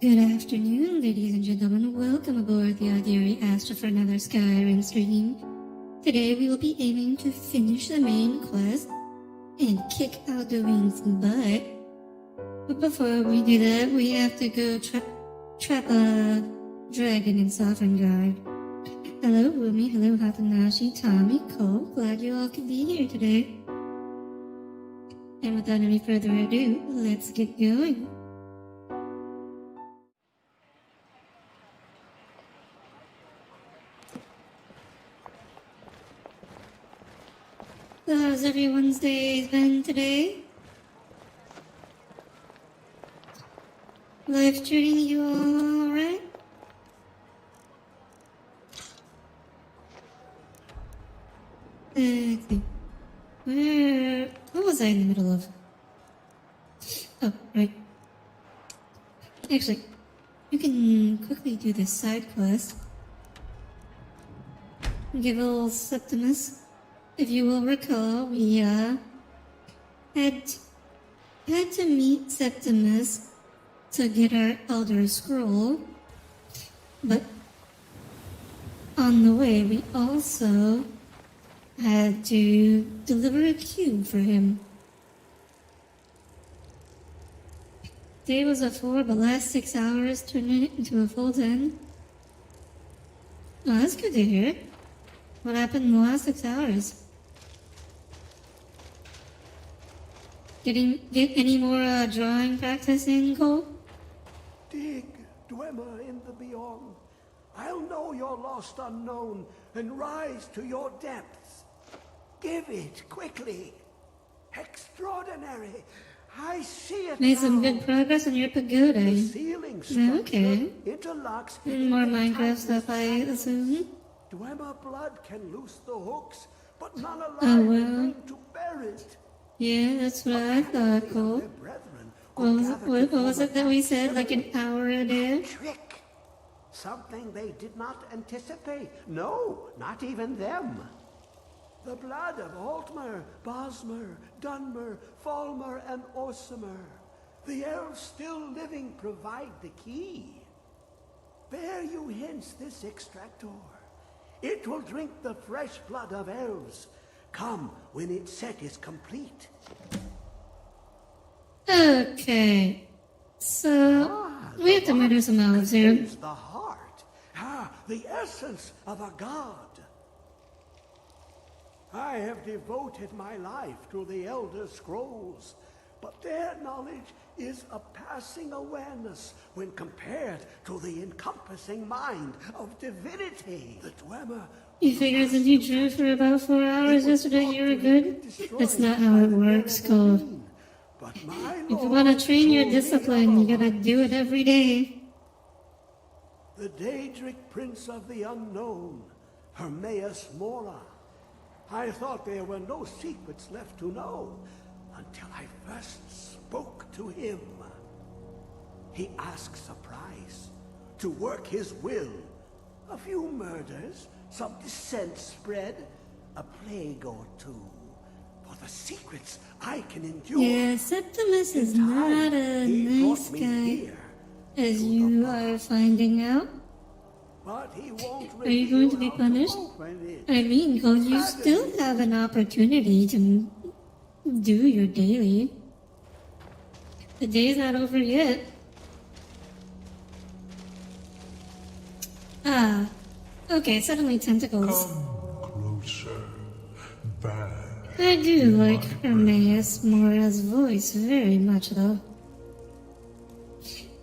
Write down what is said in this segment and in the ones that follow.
Good afternoon, ladies and gentlemen. Welcome aboard the Aldu-out for another Skyrim stream. Today we will be aiming to finish the main quest and kick Alduin's butt. But before we do that, we have to go trap a dragon in Sovngarde. Hello, Woomy. Hello, Hatanashi, Tommy, Cole. Glad you all could be here today. And without any further ado, let's get going. So how's everyone's day been today? Life treating you all alright? Let's see. What was I in the middle of? Oh, right. Actually, you can quickly do this side quest. Give a little Septimus. If you will recall, we had to meet Septimus to get our Elder Scroll, but on the way we also had to deliver a cube for him. Day was a 4, but last 6 hours turned it into a full 10. Oh, that's good to hear. What happened in the last 6 hours? Get any more drawing practice in, Cole? Dig, Dwemer in the beyond. I'll know your lost unknown and rise to your depths. Give it quickly. Extraordinary. I see it Made now. some good progress on your pagoda. The ceiling structure Okay. interlocks And more Minecraft stuff, I assume. Dwemer blood can loose the hooks, but none alive Oh, can well. bring to bear it. Yeah, that's what I thought, Cole. Their brethren What was it that we said, like an hour a day? Trick. Something they did not anticipate. No, not even them. The blood of Altmer, Bosmer, Dunmer, Falmer, and Orsimer. The elves still living provide the key. Bear you hence this extractor. It will drink the fresh blood of elves. Come when its set is complete. Okay. So, we have to murder some elves here. Contains the heart. The essence of a god. I have devoted my life to the Elder Scrolls, but their knowledge is a passing awareness when compared to the encompassing mind of divinity. The Dwemer. You figure since you drew for about 4 hours yesterday, you were good? That's not how it works, Cole. But my If you Lord want to train your told me discipline, you gotta do it every day. The Daedric Prince of the Unknown, Hermaeus Mora. I thought there were no secrets left to know until I first spoke to him. He asks a price to work his will. A few murders, some dissent spread, a plague or two. For the secrets I can endure. Yeah, Septimus is In time, not a he nice brought me guy, here as to you the are finding out. But he won't Are you going to be reveal how punished? open it. I mean, Cole, you still have an opportunity to do your daily. The day's not over yet. Ah, okay, suddenly tentacles. Come closer, back. I do like Hermaeus Mora's voice very much, though.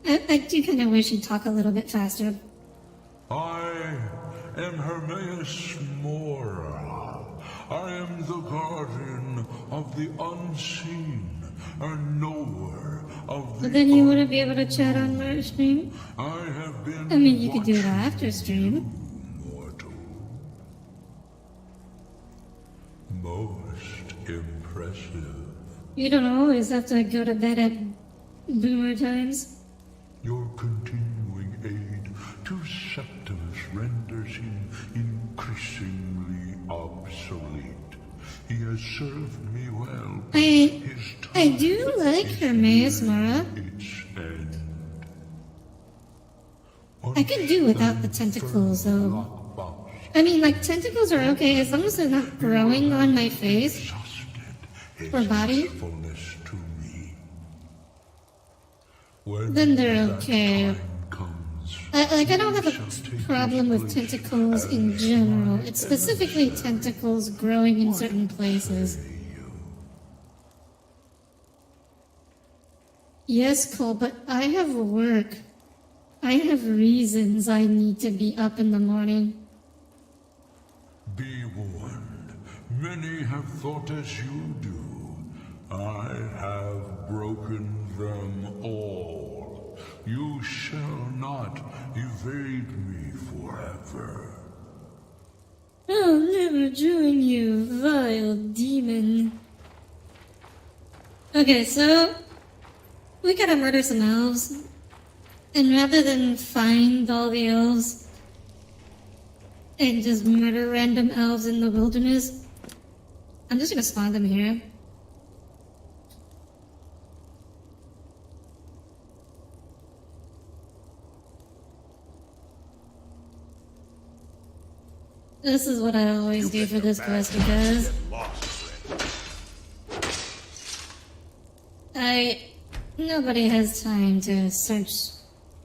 I do kind of wish he'd talk a little bit faster. I am Hermaeus Mora. I am the guardian of the unseen, a knower of the But then you wouldn't be able to chat on my stream. I have been I mean, you could do it watching after stream. you, mortal. Most impressive. You don't always have to go to bed at boomer times. Your continuing aid to Septimus renders him increasingly obsolete. He has served me well. I do like Hermaeus Mora. Its end. could do without the tentacles, though. Blockbuster I mean, like, tentacles are okay as long as they're not growing on my face trusted or his body. usefulness to me. When Then they're that okay. time comes, I don't have you shall a take problem his with place tentacles in as general. my It's specifically emissary. tentacles growing in certain places. Yes, Cole, but I have work. I have reasons I need to be up in the morning. Be warned, many have thought as you do. I have broken them all. You shall not evade me forever. I'll never join you, vile demon. Okay, so we gotta murder some elves. And rather than find all the elves and just murder random elves in the wilderness, I'm just gonna spawn them here. This is what I always do for this quest because nobody has time to search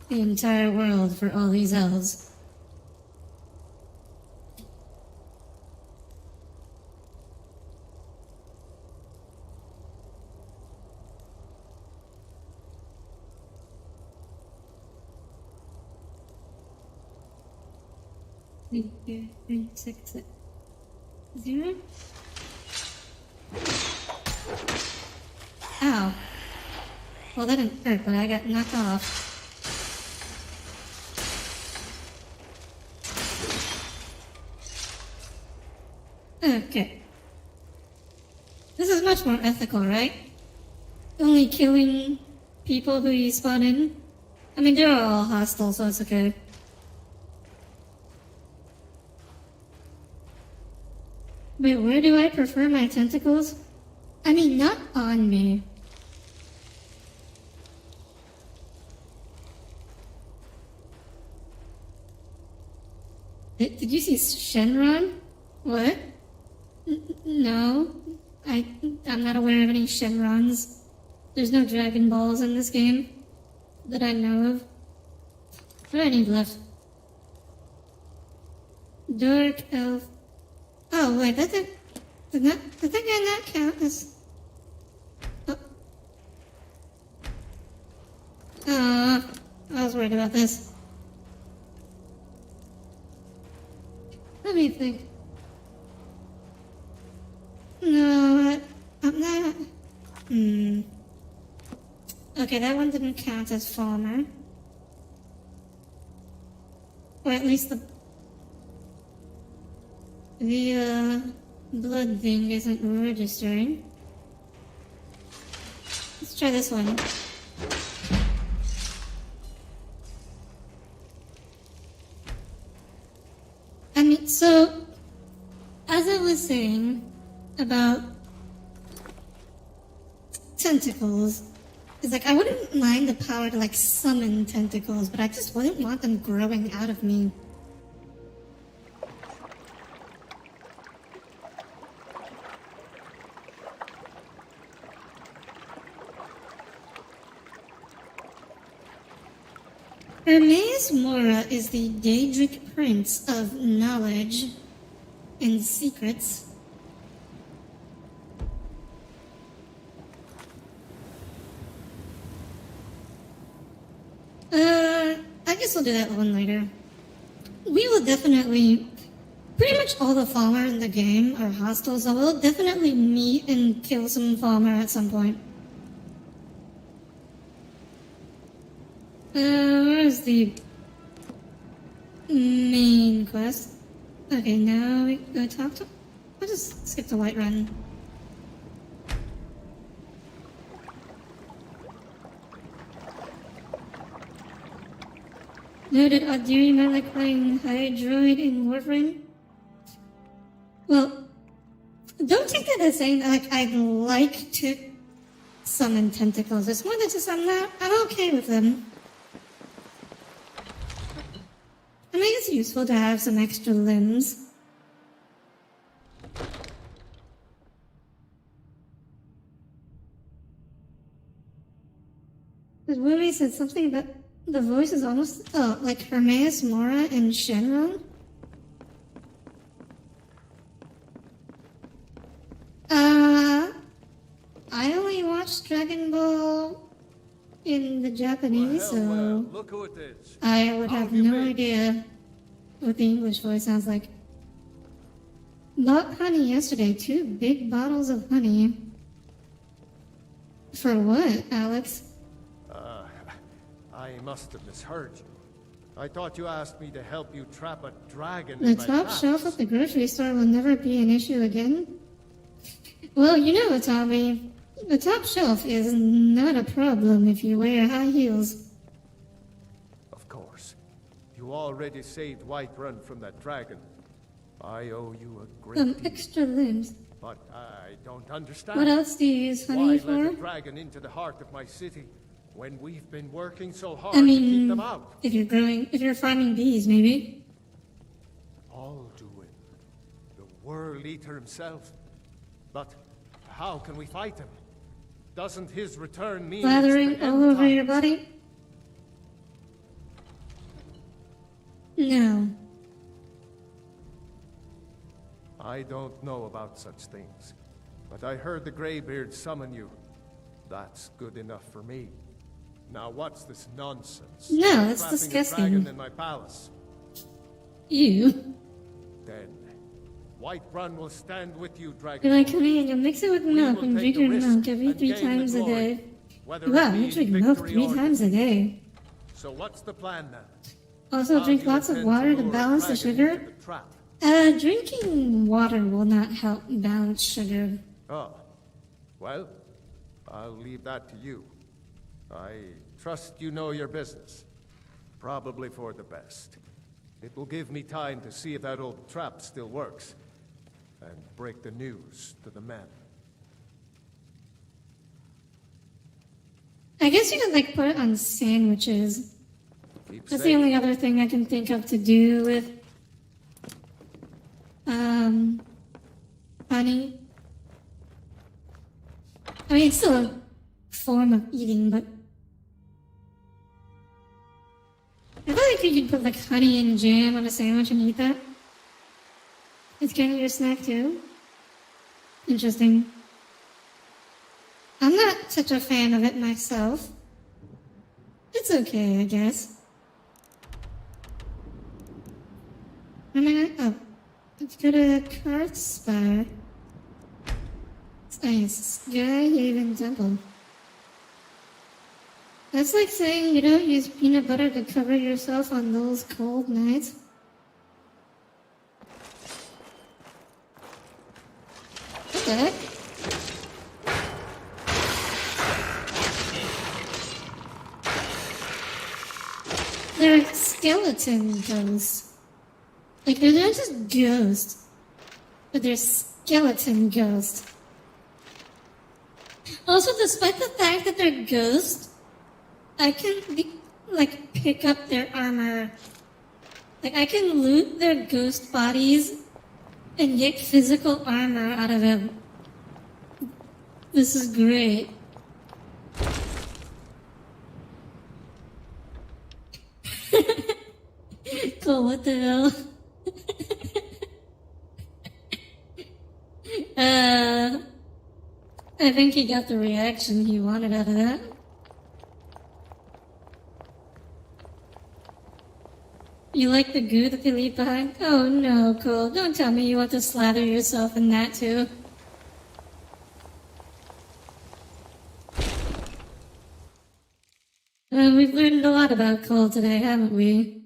the entire world for all these elves. Three, 6, 0. Ow. Well, that didn't hurt, but I got knocked off. Okay. This is much more ethical, right? Only killing people who you spawn in. I mean, they're all hostile, so it's okay. Wait, where do I prefer my tentacles? I mean, not on me. Did you see Shenron? What? No. I'm not aware of any Shenrons. There's no Dragon Balls in this game that I know of. What do I need left? Dark Elf. Oh, wait, did that guy not count as... Oh. I was worried about this. Let me think. No, I'm not... Okay, that one didn't count as Farmer. Or at least the blood thing isn't registering. Let's try this one. I mean, so, as I was saying about tentacles, it's like I wouldn't mind the power to like summon tentacles, but I just wouldn't want them growing out of me. Hermes Mora is the Daedric Prince of Knowledge and Secrets. I guess we'll do that one later. We will definitely... Pretty much all the Falmer in the game are hostile, so we'll definitely meet and kill some Falmer at some point. Where's the main quest? Okay, now we go talk to... I'll just skip the White Run. Noted Alduin, I like playing Hydroid in Warframe. Well, don't take that as saying that like, I'd like to summon tentacles. It's more than just I'm okay with them. I think it's useful to have some extra limbs. But Wumi said something about the voice is almost, like Hermaeus Mora and Shenron? I only watched Dragon Ball in the Japanese, so look who it is. I would How have have you no been? idea what the English voice sounds like. Bought honey yesterday, 2 big bottles of honey. For what, Alex? I must have misheard you. I thought you asked me to help you trap a dragon The in my top palace. shelf at the grocery store will never be an issue again? Well, you know, Tommy, the top shelf is not a problem if you wear high heels. Of course. You already saved Whiterun from that dragon. I owe you a great Some deal. extra limbs. But I don't understand. What else do you use Why honey let for? a dragon into the heart of my city when we've been working so hard I to keep mean, them out? if you're farming bees, maybe. Alduin, the World Eater himself. But how can we fight him? Doesn't his return mean it's Lathering the all end over your times? body? No. I don't know about such things, but I heard the Greybeard summon you. That's good enough for me. Now what's this nonsense? No, it's Trapping disgusting. a dragon in my palace. You. Then, Whiterun will stand with you, dragon. You're like, honey, and you'll mix it with We milk will and take drink the your risk milk every and 3 gain the times a glory, day. whether it Wow, you means drink milk victory 3 or times a day. So what's the plan now? Also, How drink do you lots of intend water to lure a balance the dragon sugar. into the trap? Drinking water will not help balance sugar. Oh, well, I'll leave that to you. I trust you know your business. Probably for the best. It will give me time to see if that old trap still works, and break the news to the men. I guess you could, like, put it on sandwiches. Keep That's the safe. only other thing I can think of to do with, honey. I mean, it's still a form of eating, but I feel like you could put, like, honey and jam on a sandwich and eat that. It's kind of your snack, too. Interesting. I'm not such a fan of it myself. It's okay, I guess. I mean, oh, let's go to Cart Spire. It's nice. Skyhaven Temple. That's like saying you don't use peanut butter to cover yourself on those cold nights. What the heck? They're skeleton ghosts. Like, they're not just ghosts, but they're skeleton ghosts. Also, despite the fact that they're ghosts, I can, pick up their armor. Like, I can loot their ghost bodies and get physical armor out of them. This is great. Cool, what the hell? I think he got the reaction he wanted out of that. You like the goo that they leave behind? Oh no, Cole, don't tell me you want to slather yourself in that too. We've learned a lot about Cole today, haven't we?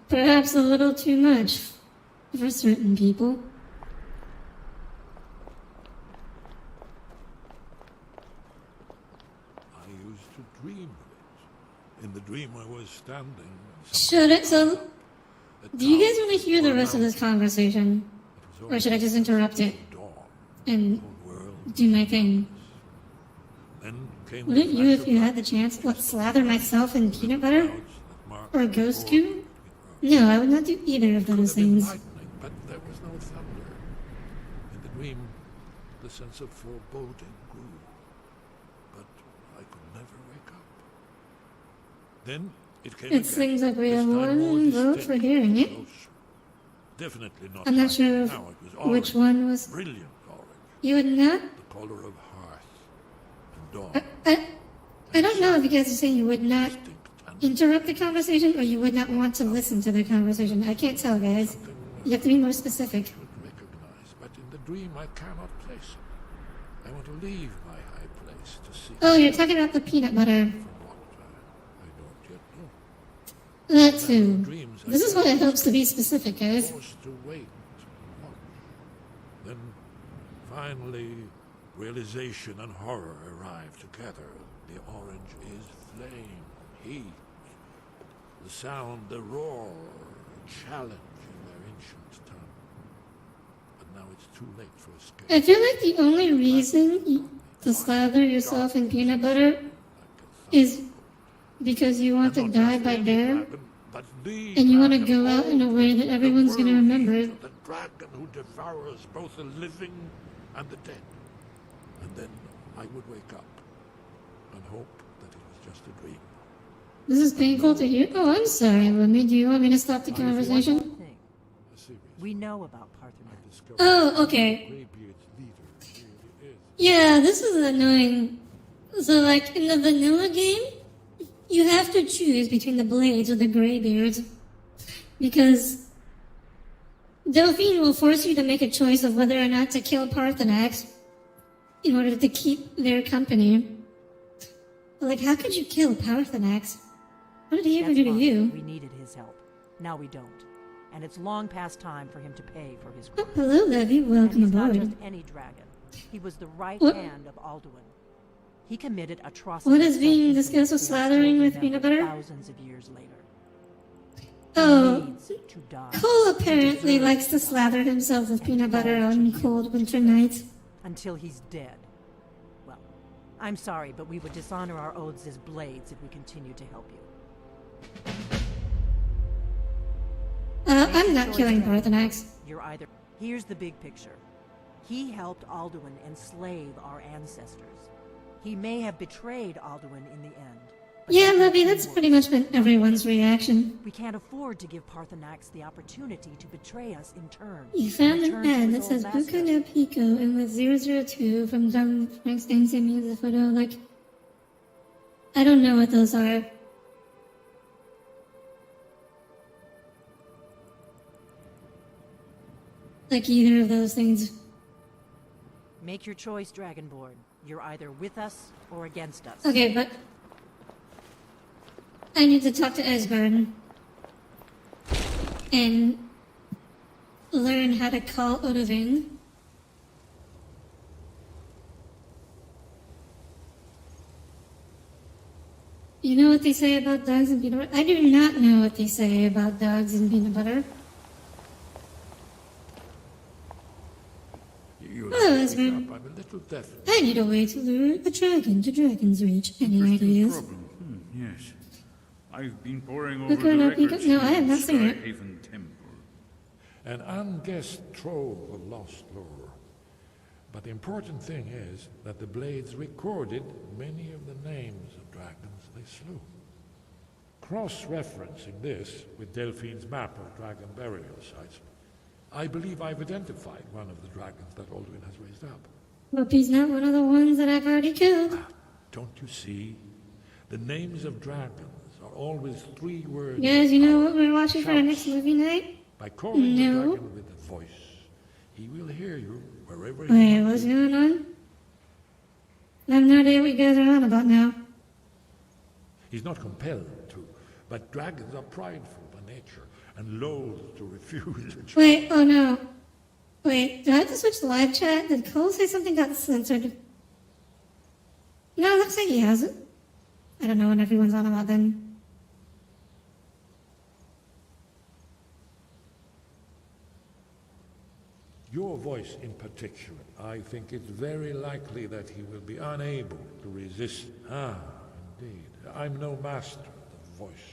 Perhaps a little too much for certain people. I used to dream of it. In the dream I was standing. Should it? So, do you guys want to hear the rest of this conversation? Or should I just interrupt it Dawn, and world. do my thing? came Wouldn't the you, flash if you of had the chance, slather myself in peanut butter? clouds that marked Or a the ghost board. goo? No, I would not do either of Could those have been things. lightning, but there was no thunder. In the dream, the sense of foreboding grew, but I could never wake up. Then it came It again, seems like we this have time more one vote distinct, for hearing it. closer. Definitely not I'm not lightning. sure Now it was orange, which one was. brilliant orange, You would not. the color of hearth and dawn. I don't know if you guys are saying you would not Distinct and interrupt the conversation or you would not want to listen to the conversation. I can't tell, guys. You have to be more specific. could recognize, but in the dream I cannot place it. I want to leave my high place to see Oh, you're talking about the peanut butter. from what I don't yet know. That too. Dreams I This is why get it helps to be specific, guys. forced to wait and watch. Then finally realization and horror arrive together. The orange is flame, heat, the sound, the roar, challenge in their ancient tongue. But now it's too late for escape. I feel like the only reason to slather yourself in peanut butter is because you want to Not die just by any bear, dragon, but the and you want to dragon go of out in a old, way that the everyone's going to world remember. eater, the dragon who devours both the living and the dead. And then I would wake up and hope that it was just a dream. This is painful to hear. Oh, I'm sorry, Lemmy. Do you want me to stop the conversation? Thing. A serious We know about Parthenon. discovery. Oh, okay. Greybeard's leader really is. Yeah, this is annoying. So, like, in the vanilla game, you have to choose between the Blades or the Greybeards. Because Delphine will force you to make a choice of whether or not to kill Parthenax in order to keep their company. But, like, how could you kill Parthenax? What did he ever That's do to fine. you? We needed his help. Now we don't. And it's long past time for him to pay for his Oh, crime. hello, Levy. And Welcome he's not aboard. just any dragon. He was the right What? hand of Alduin. He committed atrocities. What is so being infamous discussed with they are still slathering with peanut remembered butter? Thousands of years later. Oh, He needs to die. Cole apparently likes to slather himself with peanut butter on cold winter nights. Until he's dead. Well, I'm sorry, but we would dishonor our oaths as blades if we continue to help you. I'm not killing Parthenax. You're either... Here's the big picture. He helped Alduin enslave our ancestors. He may have betrayed Alduin in the end. but Yeah, that Levy, makes that's him pretty worse. much been everyone's reaction. We can't afford to give Parthenax the opportunity to betray us in turn. You found an Return to ad his that says old master. Buka no Pico and with 002 from John Frankenstein sent me the photo. Like, I don't know what those are. Like either of those things. Make your choice, Dragonborn. You're either with us or against us. Okay, but I need to talk to Esbern and learn how to call Odovin. You know what they say about dogs and peanut butter? I do not know what they say about dogs and peanut butter. You'll Hello, have to pick Esmond. up. I'm a little deaf. I need a way to lure a dragon to Dragon's Reach. Any Interesting ideas? problem. Yes. I've been poring Look over her the up, you records go- no, here I have in not seen it. Skyhaven Temple. An unguessed trove of lost lore. But the important thing is that the Blades recorded many of the names of dragons they slew. Cross-referencing this with Delphine's map of dragon burial sites, I believe I've identified one of the dragons that Alduin has raised up. Hope he's not one of the ones that I've already killed. Don't you see? The names of dragons are always 3 words. Guys, you know what we're watching for our next Shouts. movie night? By calling No. the dragon with a voice, he will hear you wherever he Wait, might what's be. going on? I have no idea what you guys are on about now. He's not compelled to, but dragons are prideful by nature and loath to refuse a choice. Wait, oh no. Wait, do I have to switch to live chat? Did Cole say something got censored? No, it looks like he hasn't. I don't know what everyone's on about then. Your voice in particular. I think it's very likely that he will be unable to resist. Ah, indeed. I'm no master of the voice,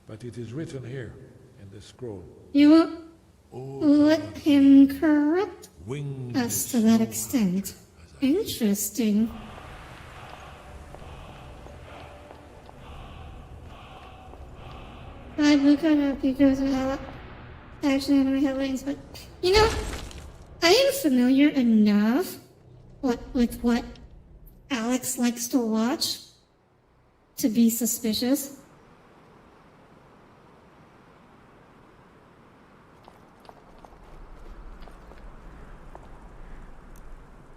but it is written here in the scroll. You won't let him corrupt Winged us to that extent. Interesting. I look on our because of how actually in my headlines, but you know, I am familiar enough with what Alex likes to watch to be suspicious.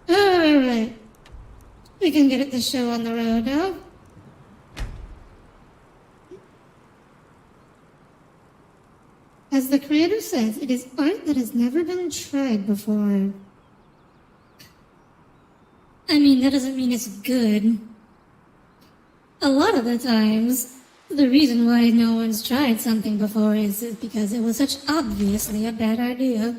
Alright. We can get the show on the road now. As the creator says, it is art that has never been tried before. I mean, that doesn't mean it's good. A lot of the times, the reason why no one's tried something before is because it was such obviously a bad idea.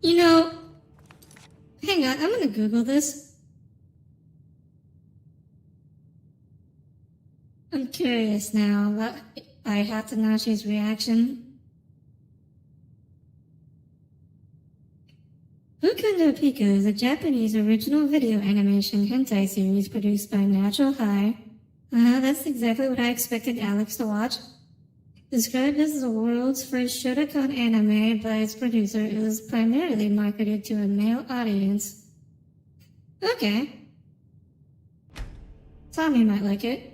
You know, hang on, I'm gonna Google this. I'm curious now about Hatanashi's reaction. Fuku no Pico is a Japanese original video animation hentai series produced by Natural High. That's exactly what I expected Alex to watch. Described as the world's first Shotokan anime by its producer, it was primarily marketed to a male audience. Okay. Tommy might like it.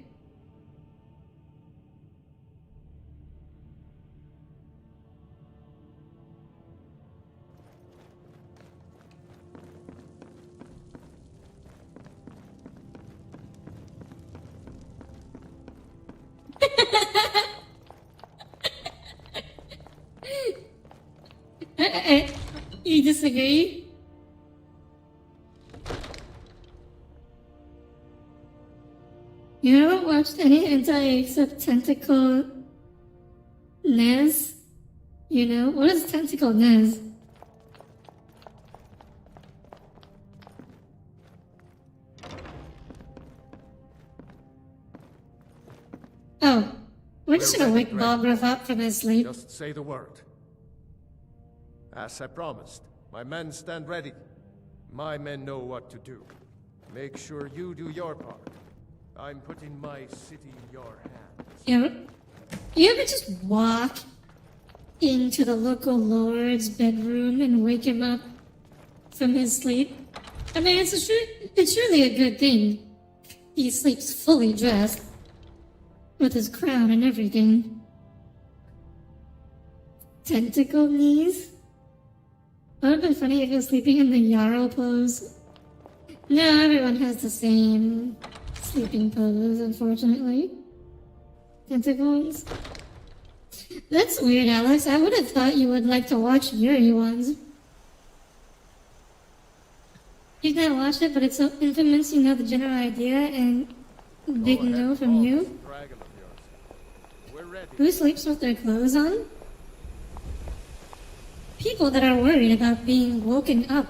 You disagree? You haven't watched any hentai except Tentacle Nez? You know? What is Tentacle Nez? Oh, we're just gonna wake Balgruff up from his sleep. Just say the word. As I promised, my men stand ready. My men know what to do. Make sure you do your part. I'm putting my city in your hands. You ever just walk into the local lord's bedroom and wake him up from his sleep? I mean, it's surely a good thing. He sleeps fully dressed, with his crown and everything. Tentacle knees? Would it have been funny if he was sleeping in the Yarrow pose? No, everyone has the same sleeping pose, unfortunately. Tentacles. That's weird, Alex. I would have thought you would like to watch Yuri ones. You've not watched it, but it's so infamous you know the general idea, and big no from you. Who sleeps with their clothes on? People that are worried about being woken up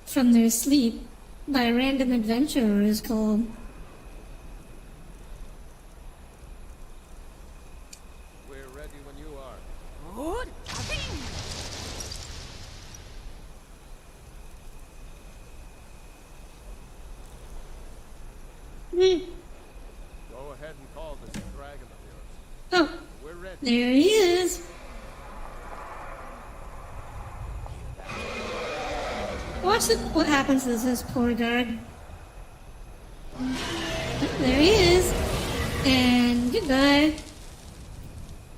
from their sleep by random adventurers called. We're ready when you are. Good. Go ahead and call this dragon of yours. Oh, We're ready. there he is. Watch what happens to this poor guard. There he is. And goodbye.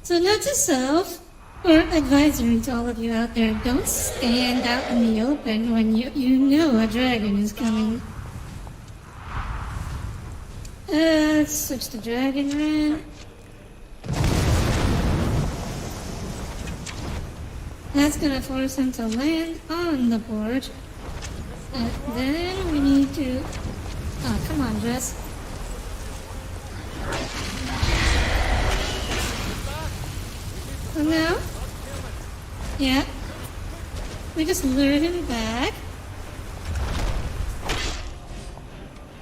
So note to self, or advisory to all of you out there, don't stand out in the open when you know a dragon is coming. Let's switch to dragon ran. That's gonna force him to land on the porch. Then we need to... Oh, come on, Jess. Oh, no? Yeah. We just lured him back.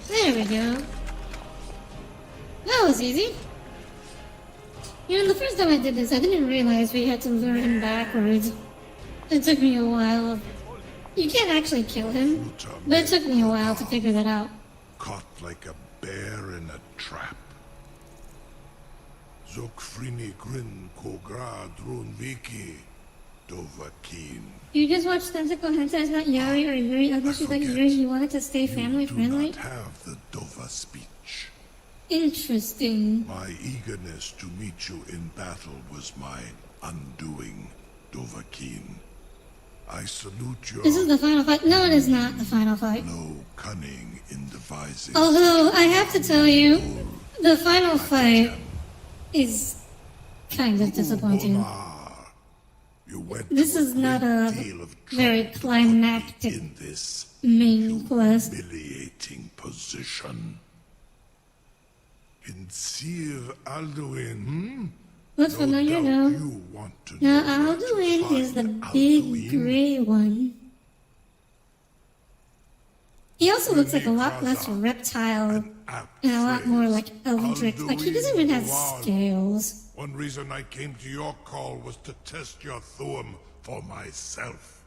There we go. That was easy. You know, the first time I did this, I didn't realize we had to lure him backwards. It took me a while. You can't actually kill him, but it took me a while to figure that out. Caught like a bear in a trap. Zokfrini grin kogra drun viki dovakin. You just watched Tentacle Hentai, not Yari or Yuri. I thought you thought Yuri wanted to stay family friendly. You do not have the Dova speech. Interesting. My eagerness to meet you in battle was my undoing, Dovahkiin. I salute your... This is the final fight. No, it is not the final fight. No cunning in devising... Although, I have to tell you, the final fight is kind of disappointing. This is not a very climactic in this main quest. humiliating position. In Sir Alduin, Looks familiar, no? You want to Now, know where to Alduin is the find big Alduin? gray one. He also looks like a lot less reptile and a lot more like eldritch. Like, he doesn't even have scales. One reason I came to your call was to test your Thuum for myself.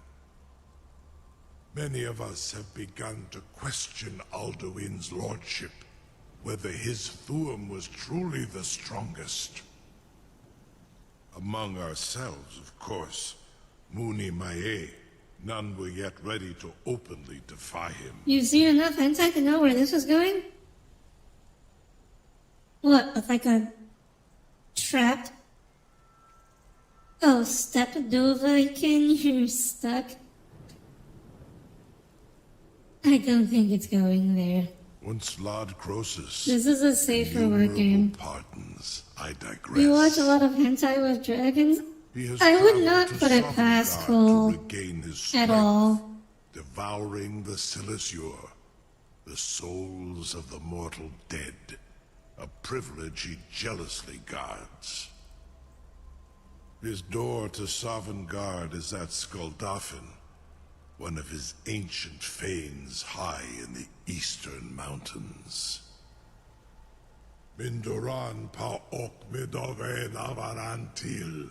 Many of us have begun to question Alduin's lordship, whether his Thuum was truly the strongest. Among ourselves, of course, Muni Mae, none were yet ready to openly defy him. You've seen enough hentai to know where this was going? What, with like a trapped? Oh, step Dovahkiin, you're stuck. I don't think it's going there. Once Lord Croesus... This is a safer word game. Pardons, I digress. You watch a lot of hentai with dragons? He has I would traveled not to put it past Sovngarde Cole to regain his at strength, all. devouring the Silesure, the souls of the mortal dead, a privilege he jealously guards. His door to Sovngarde is at Skuldafn, one of his ancient fanes high in the eastern mountains. Mindoran pa ok midoven avarantil.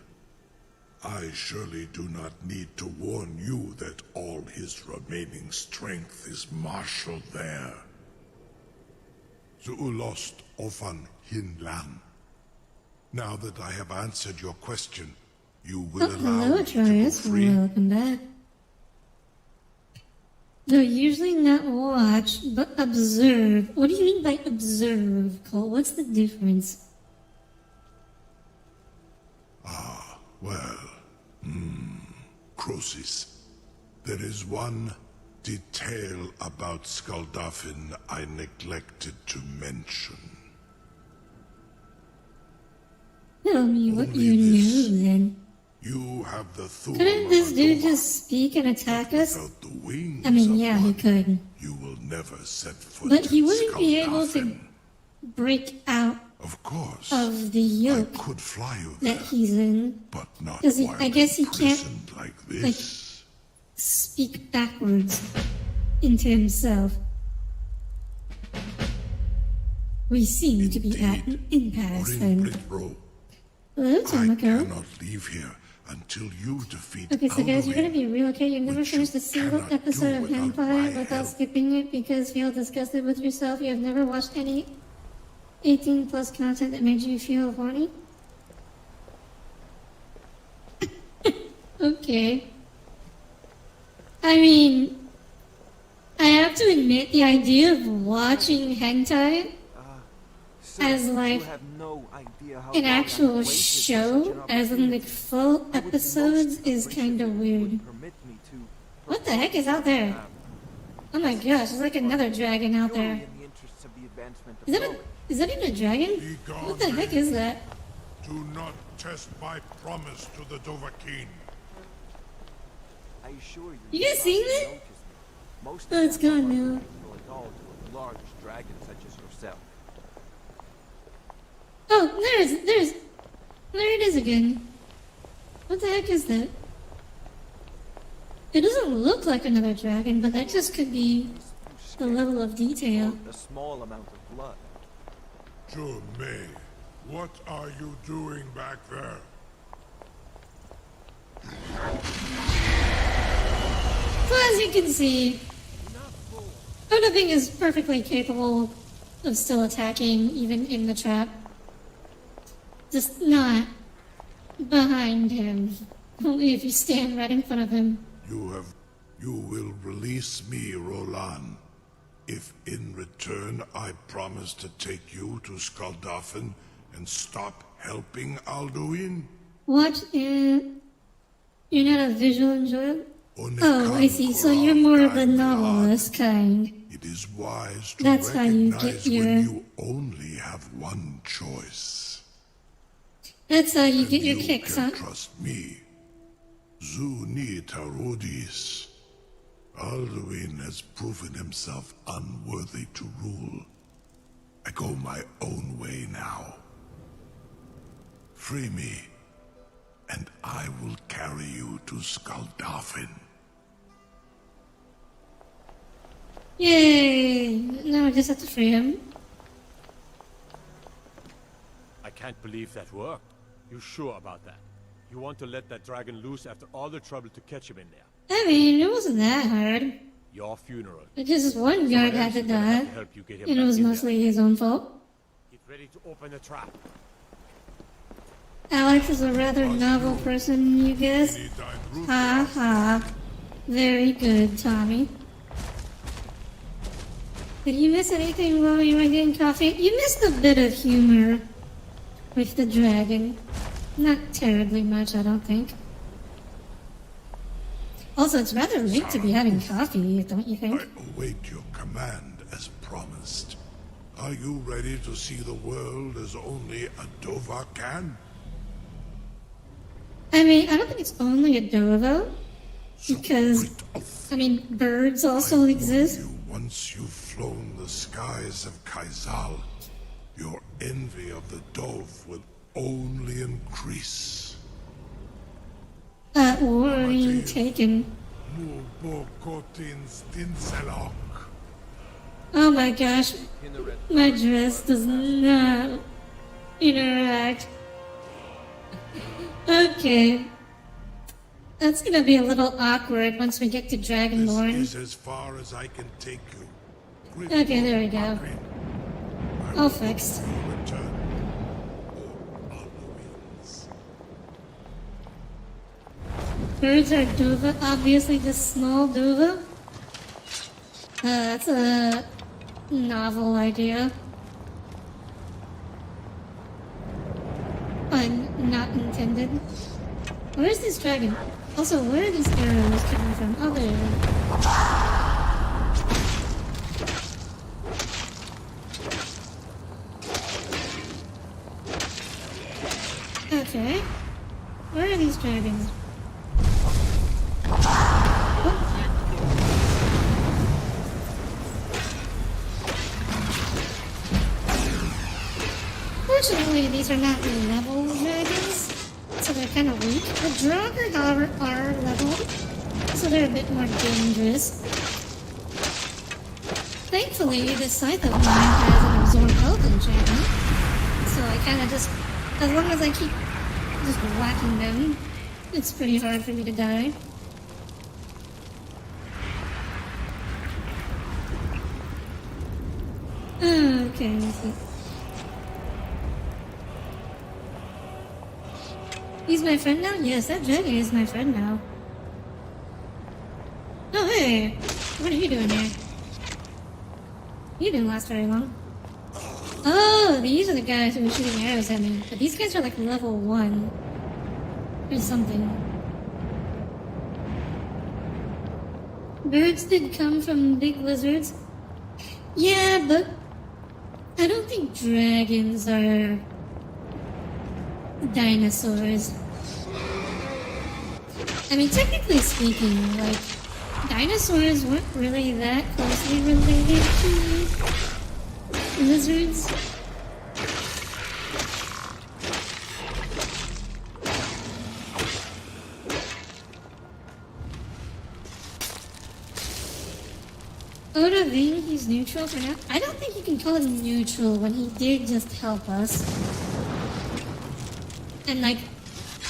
I surely do not need to warn you that all his remaining strength is marshaled there. Zuulost ofan hinlan. Now that I have answered your question, you will allow Hello, me to go Atreus. free? Welcome back. No, usually not watch, but observe. What do you mean by observe, Cole? What's the difference? Well, Croesus, there is one detail about Skuldafn I neglected to mention. Tell me what Only you this. knew then. You have the Thuum Couldn't of this dude Adoma, just speak and attack us? without the wings I mean, of yeah, he one, could. you will never set foot But he in wouldn't be able to Skuldafn. break out Of course, of the I yoke could fly you there, that he's in. but not 'Cause he- while I guess he can't, imprisoned like this. like, speak backwards into himself. We seem to be at an impasse Rin then. Britbro, Hello, I Tamako. cannot leave here until you defeat Okay, so guys, you're gonna Alduin. be real, okay? You've never which you finished a single cannot episode do of without my Hentai without help. skipping it because you feel disgusted with yourself. You have never watched any 18 plus content that made you feel horny? Okay. I mean, I have to admit, the idea of watching hentai as like an actual show, as in like full episodes, is kind of weird. What the heck is out there? Oh my gosh, there's like another dragon out there. Is that even a dragon? Be gone, What the heck is that? Do not test my promise to the Dovahkiin. You guys seeing that? Most Oh, it's gone now. will indulge with large dragons such as yourself. Oh, there it is again. What the heck is that? It doesn't look like another dragon, but that just could be the level of detail. A small amount of blood. May, what are you doing back there? So as you can see, Odahing is perfectly capable of still attacking, even in the trap. Just not behind him. Only if you stand right in front of him. You will release me, Roland, if in return I promise to take you to Skaldafen and stop helping Alduin. What? You're not a visual enjoyer? Oh, I see. So you're more of the novelist kind. It is wise to That's how you recognize get your... when you only have one choice. That's how you And get your you kicks, can huh? trust me. Zuni Tarudis. Alduin has proven himself unworthy to rule. I go my own way now. Free me, and I will carry you to Skaldafen. Yay! Now I just have to free him. I can't believe that worked. You sure about that? You want to let that dragon loose after all the trouble to catch him in there? I mean, it wasn't that hard. Your funeral. It just one guard had to die, Help you get him and it back was in there. mostly his own fault. Get ready to open the trap. Alex is a rather novel person, you guess. Ha ha. Very good, Tommy. Did you miss anything while you were getting coffee? You missed a bit of humor with the dragon. Not terribly much, I don't think. Also, it's rather late to be having coffee, don't you I think? await your command as promised. Are you ready to see the world as only a Dova can? I mean, I don't think it's only a Dovo, So because, great of I mean, birds also I warn exist. you, once you've flown the skies of Kaizal, your envy of the Dove will only increase. Warning taken. Mubokotin Stinselok. Oh my gosh, my dress does not interact. Okay. That's gonna be a little awkward once we get to Dragonborn. This is as far as I can take you. Okay, there we go. All fixed. Return. Or Alduin's. Birds are Duva, obviously the small Duva. That's a novel idea. Not intended. Where's this dragon? Also, where are these arrows coming from? Oh, there. Okay. Where are these dragons? Fortunately, these are not level dragons, so they're kind of weak. The Draugr, however, are level, so they're a bit more dangerous. Thankfully, the scythe of mine has an absorb health enchantment, so I kind of just, as long as I keep just whacking them, it's pretty hard for me to die. Okay, let's see. He's my friend now? Yes, that dragon is my friend now. Oh, hey! What are you doing here? You didn't last very long. Oh, these are the guys who were shooting arrows at me. But these guys are like level 1. Or something. Birds did come from big lizards. Yeah, but I don't think dragons are dinosaurs. I mean, technically speaking, like, dinosaurs weren't really that closely related to lizards. Oda Ving, he's neutral for now. I don't think you can call him neutral when he did just help us. And like,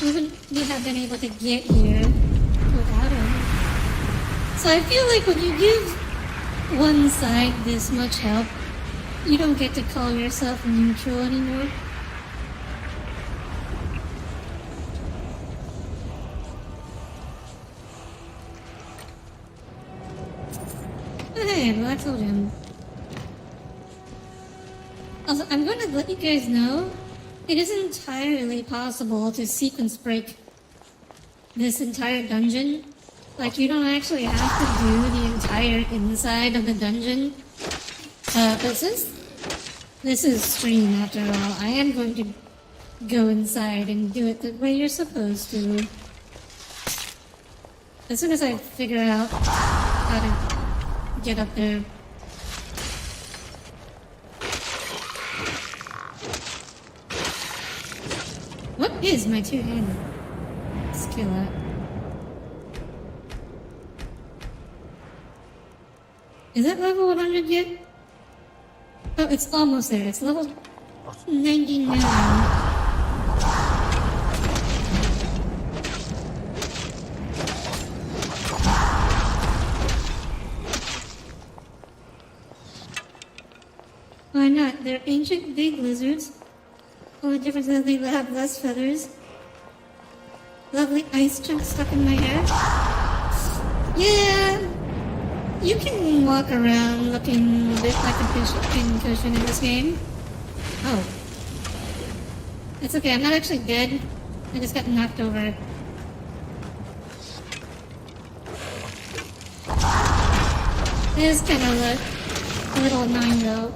we wouldn't have been able to get here without him. So I feel like when you give one side this much help, you don't get to call yourself neutral anymore. Hey, well, I told him. Also, I'm going to let you guys know, it is entirely possible to sequence break this entire dungeon. Like, you don't actually have to do the entire inside of the dungeon. This is stream after all. I am going to go inside and do it the way you're supposed to. As soon as I figure out how to get up there. What is my two-handed skill at? Is it level 100 yet? Oh, it's almost there. It's level 99. Why not? They're ancient big lizards. Only difference is they have less feathers. Lovely ice chunk stuck in my hair. Yeah, you can walk around looking a bit like a pincushion in this game. Oh. It's okay, I'm not actually dead. I just got knocked over. It is kind of a little annoying though.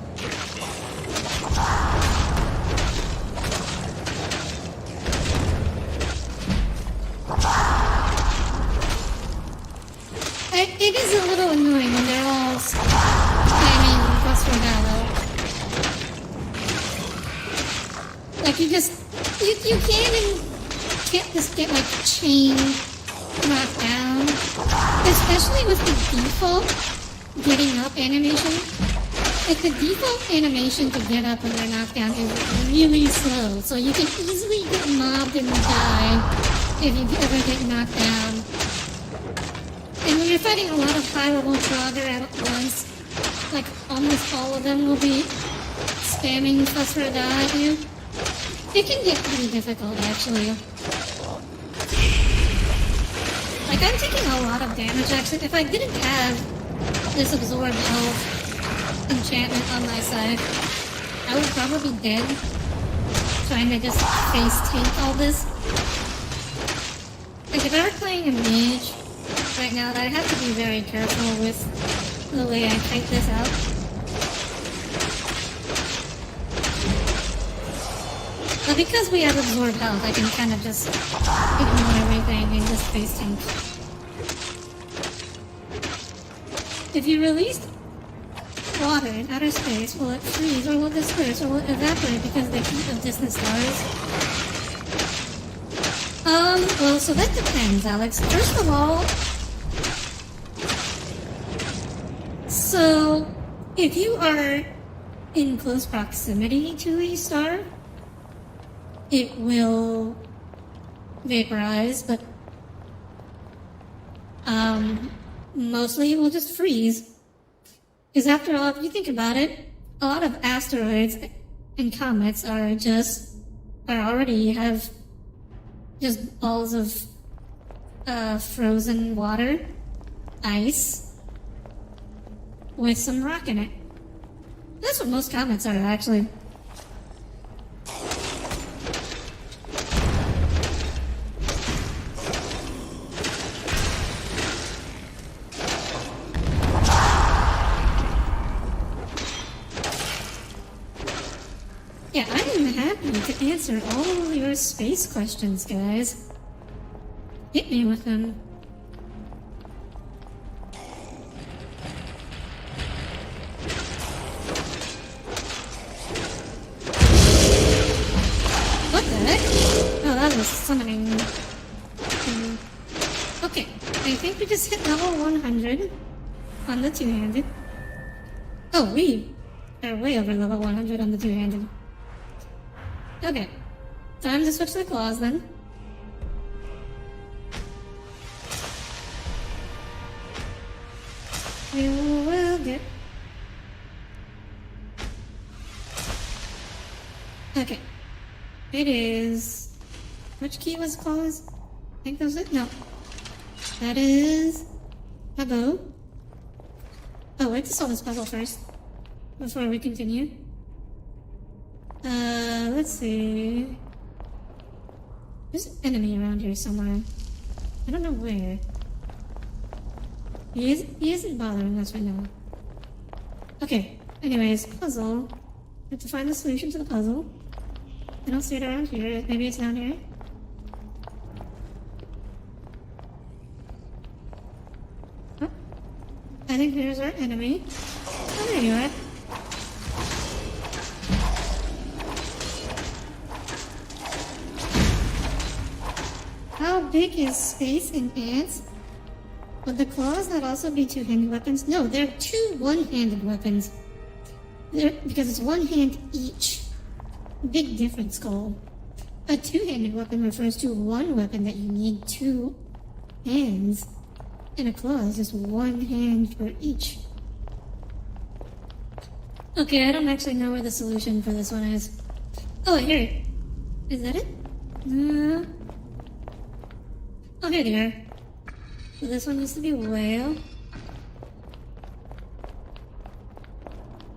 It is a little annoying when they're all spamming Phosphorado. Like you can't just get like chain knocked down. Especially with the default getting up animation. Like the default animation to get up when they're knocked down is really slow. So you can easily get mobbed and die if you ever get knocked down. And when you're fighting a lot of high-level Draugr at once, like almost all of them will be spamming Phosphorada at you. It can get pretty difficult, actually. Like, I'm taking a lot of damage, actually. If I didn't have this absorb health enchantment on my side, I would probably be dead, trying to just face tank all this. Like, if I were playing a mage right now, I have to be very careful with the way I type this out. But because we have absorb health, I can kind of just ignore everything and just face tank. If you release water in outer space, will it freeze or will it disperse or will it evaporate because of the heat of distant stars? Well, so that depends, Alex. First of all, so if you are in close proximity to a star, it will vaporize, but mostly it will just freeze. Because after all, if you think about it, a lot of asteroids and comets already have just balls of frozen water, ice, with some rock in it. That's what most comets are, actually. Yeah, I am happy to answer all your space questions, guys. Hit me with them. Okay, I think we just hit level 100 on the two-handed. Oh, we are way over level 100 on the two-handed. Okay, time to switch to the claws then. We will get... Okay, it is... Which key was claws? I think that was it? No. That is... a bow. Oh, we have to solve this puzzle first, before we continue. Let's see... There's an enemy around here somewhere. I don't know where. He isn't bothering us right now. Okay, anyways, puzzle. We have to find the solution to the puzzle. I don't see it around here. Maybe it's down here? Oh, I think there's our enemy. Oh, there you are. How big is space in ants? Would the claws not also be two-handed weapons? No, they're two one-handed weapons. Because it's one hand each. Big difference, Cole. A two-handed weapon refers to one weapon that you need two hands. And a claw is just one hand for each. Okay, I don't actually know where the solution for this one is. Oh, here. Is that it? No. Oh, here they are. So this one used to be whale.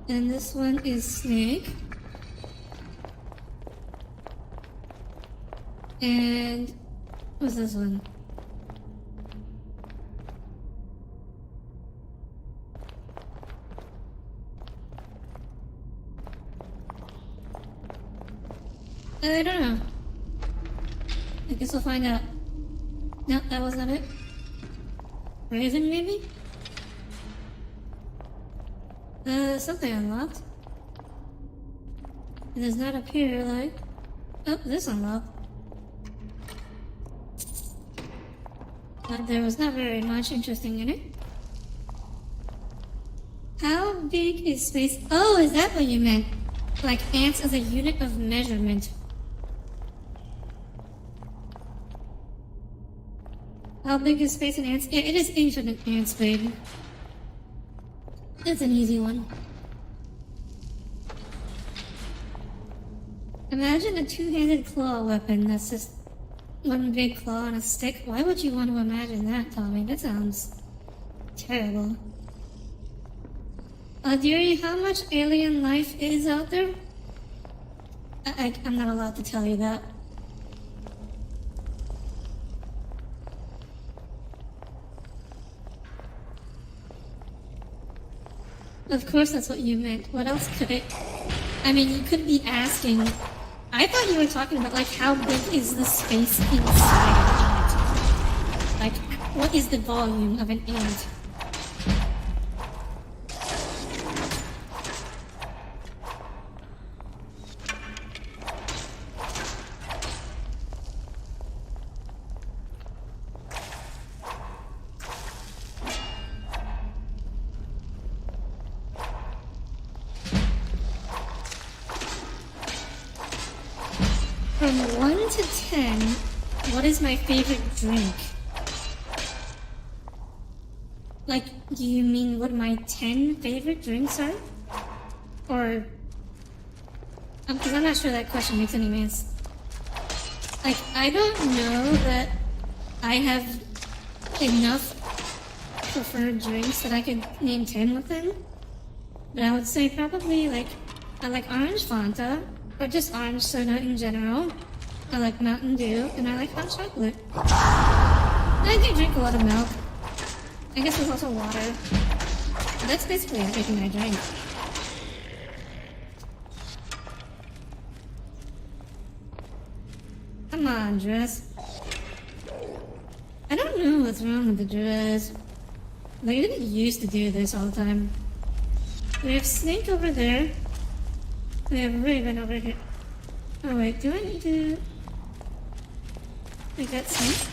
And this one is snake. And what's this one? I don't know. I guess we'll find out. No, that was not it. Raven, maybe? Something unlocked. It does not appear like... Oh, this unlocked. But there was not very much interesting in it. How big is space? Oh, is that what you meant? Like ants as a unit of measurement. How big is space in ants? Yeah, it is infinite ants, baby. It's an easy one. Imagine a two-handed claw weapon that's just one big claw and a stick. Why would you want to imagine that, Tommy? That sounds terrible. Dearie, how much alien life is out there? I'm not allowed to tell you that. Of course that's what you meant. What else could it... I mean, you could be asking... I thought you were talking about, like, how big is the space inside of an ant? Like, what is the volume of an ant? From 1 to 10, what is my favorite drink? Like, do you mean what my 10 favorite drinks are? Or... because I'm not sure that question makes any sense. Like, I don't know that I have enough preferred drinks that I could name 10 with them. But I would say probably, like, I like orange Fanta. Or just orange soda in general. I like Mountain Dew, and I like hot chocolate. I do drink a lot of milk. I guess there's also water. But that's basically everything I drink. Come on, dress. I don't know what's wrong with the dress. Like, I didn't used to do this all the time. We have Snake over there. We have Raven over here. Oh wait, do I need to... make that Snake?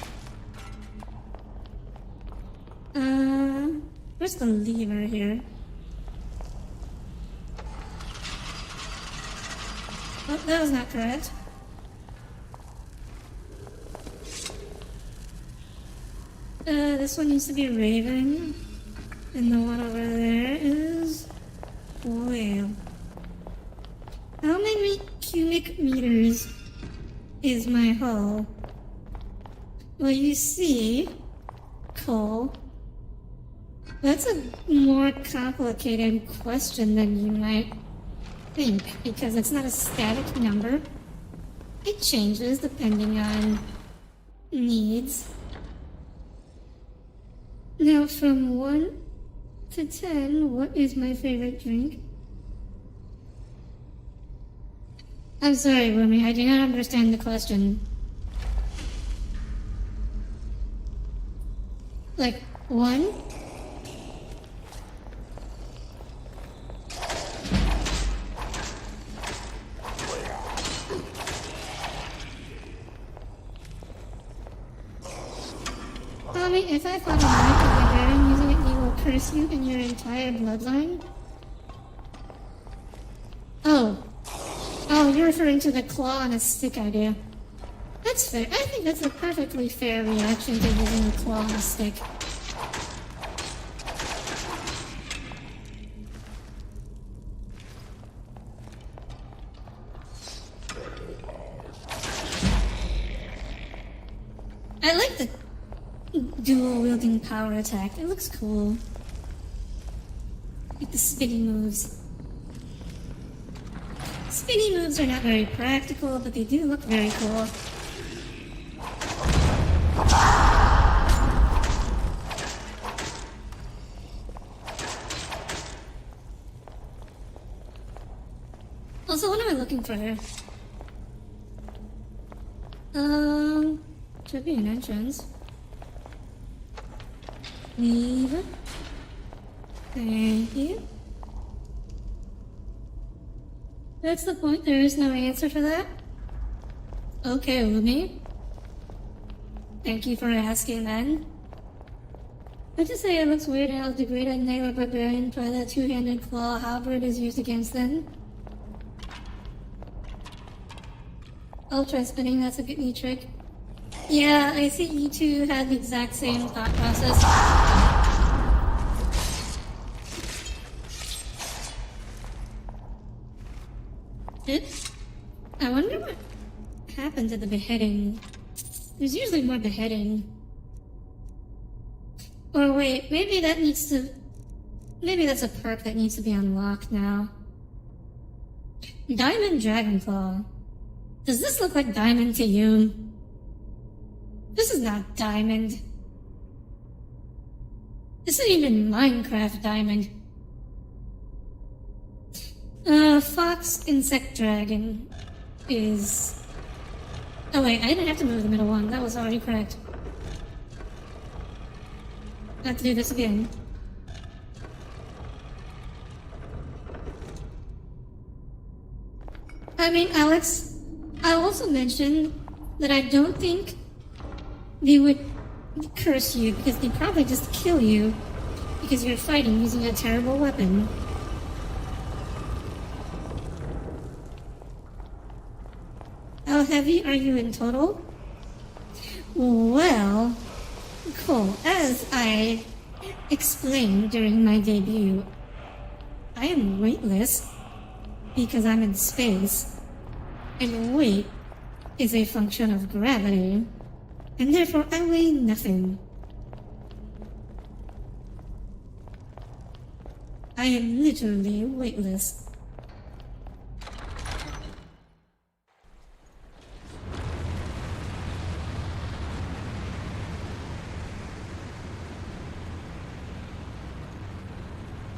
Where's the lever here? Oh, that was not correct. This one needs to be Raven. And the one over there is Whale. How many cubic meters is my hull? Well, you see, Cole, that's a more complicated question than you might think, because it's not a static number. It changes depending on needs. Now, from 1 to 10, what is my favorite drink? I'm sorry, Rumi, I do not understand the question. Like, 1? Tommy, if I found a knife with a dragon using it, he will curse you and your entire bloodline? Oh, you're referring to the claw on a stick idea. That's fair. I think that's a perfectly fair reaction to using a claw on a stick. I like the dual-wielding power attack. It looks cool. Like the spinny moves. Spinny moves are not very practical, but they do look very cool. Also, what am I looking for here? Should be an entrance. Leave. Thank you. That's the point, there is no answer for that? Okay, Umi. Thank you for asking then. I have to say it looks weird how the great Naylor Barbarian by that two-handed claw halberd is used against them. Ultra spinning, that's a good new trick. Yeah, I see you two had the exact same thought process. I wonder what happened to the beheading. There's usually more beheading. Or wait, maybe that's a perk that needs to be unlocked now. Diamond Dragonclaw. Does this look like diamond to you? This is not diamond. This isn't even Minecraft diamond. Fox Insect Dragon is... Oh wait, I didn't have to move the middle one. That was already correct. I have to do this again. I mean, Alex, I'll also mention that I don't think they would curse you, because they'd probably just kill you because you're fighting using a terrible weapon. How heavy are you in total? Well, cool. As I explained during my debut, I am weightless because I'm in space, and weight is a function of gravity, and therefore I weigh nothing. I am literally weightless.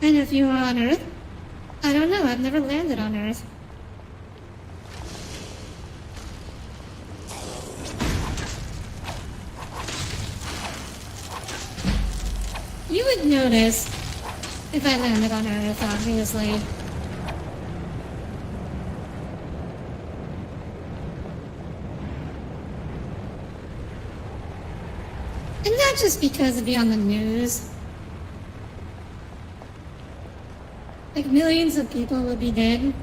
And if you are on Earth, I don't know, I've never landed on Earth. You would notice if I landed on Earth, obviously. And not just because it'd be on the news. Like millions of people would be dead.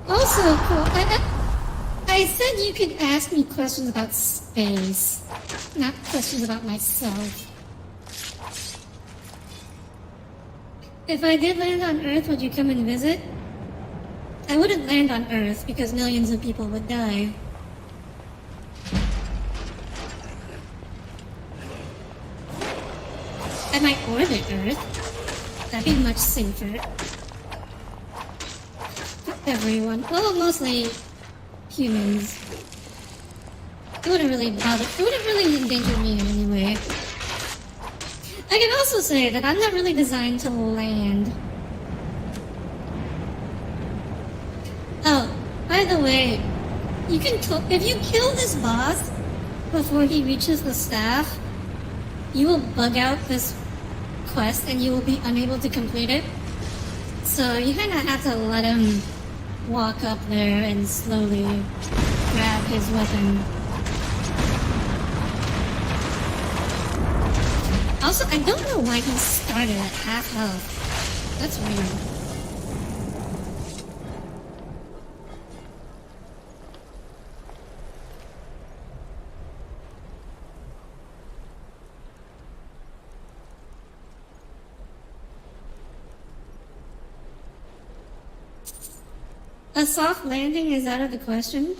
Also, cool. I said you could ask me questions about space, not questions about myself. If I did land on Earth, would you come and visit? I wouldn't land on Earth because millions of people would die. I might orbit Earth. That'd be much safer. For everyone. Well, mostly humans. It wouldn't really bother. It wouldn't really endanger me in any way. I can also say that I'm not really designed to land. Oh, by the way, you can if you kill this boss before he reaches the staff, you will bug out this quest and you will be unable to complete it. So you kind of have to let him walk up there and slowly grab his weapon. Also, I don't know why he started at half health. That's weird. A soft landing is out of the question?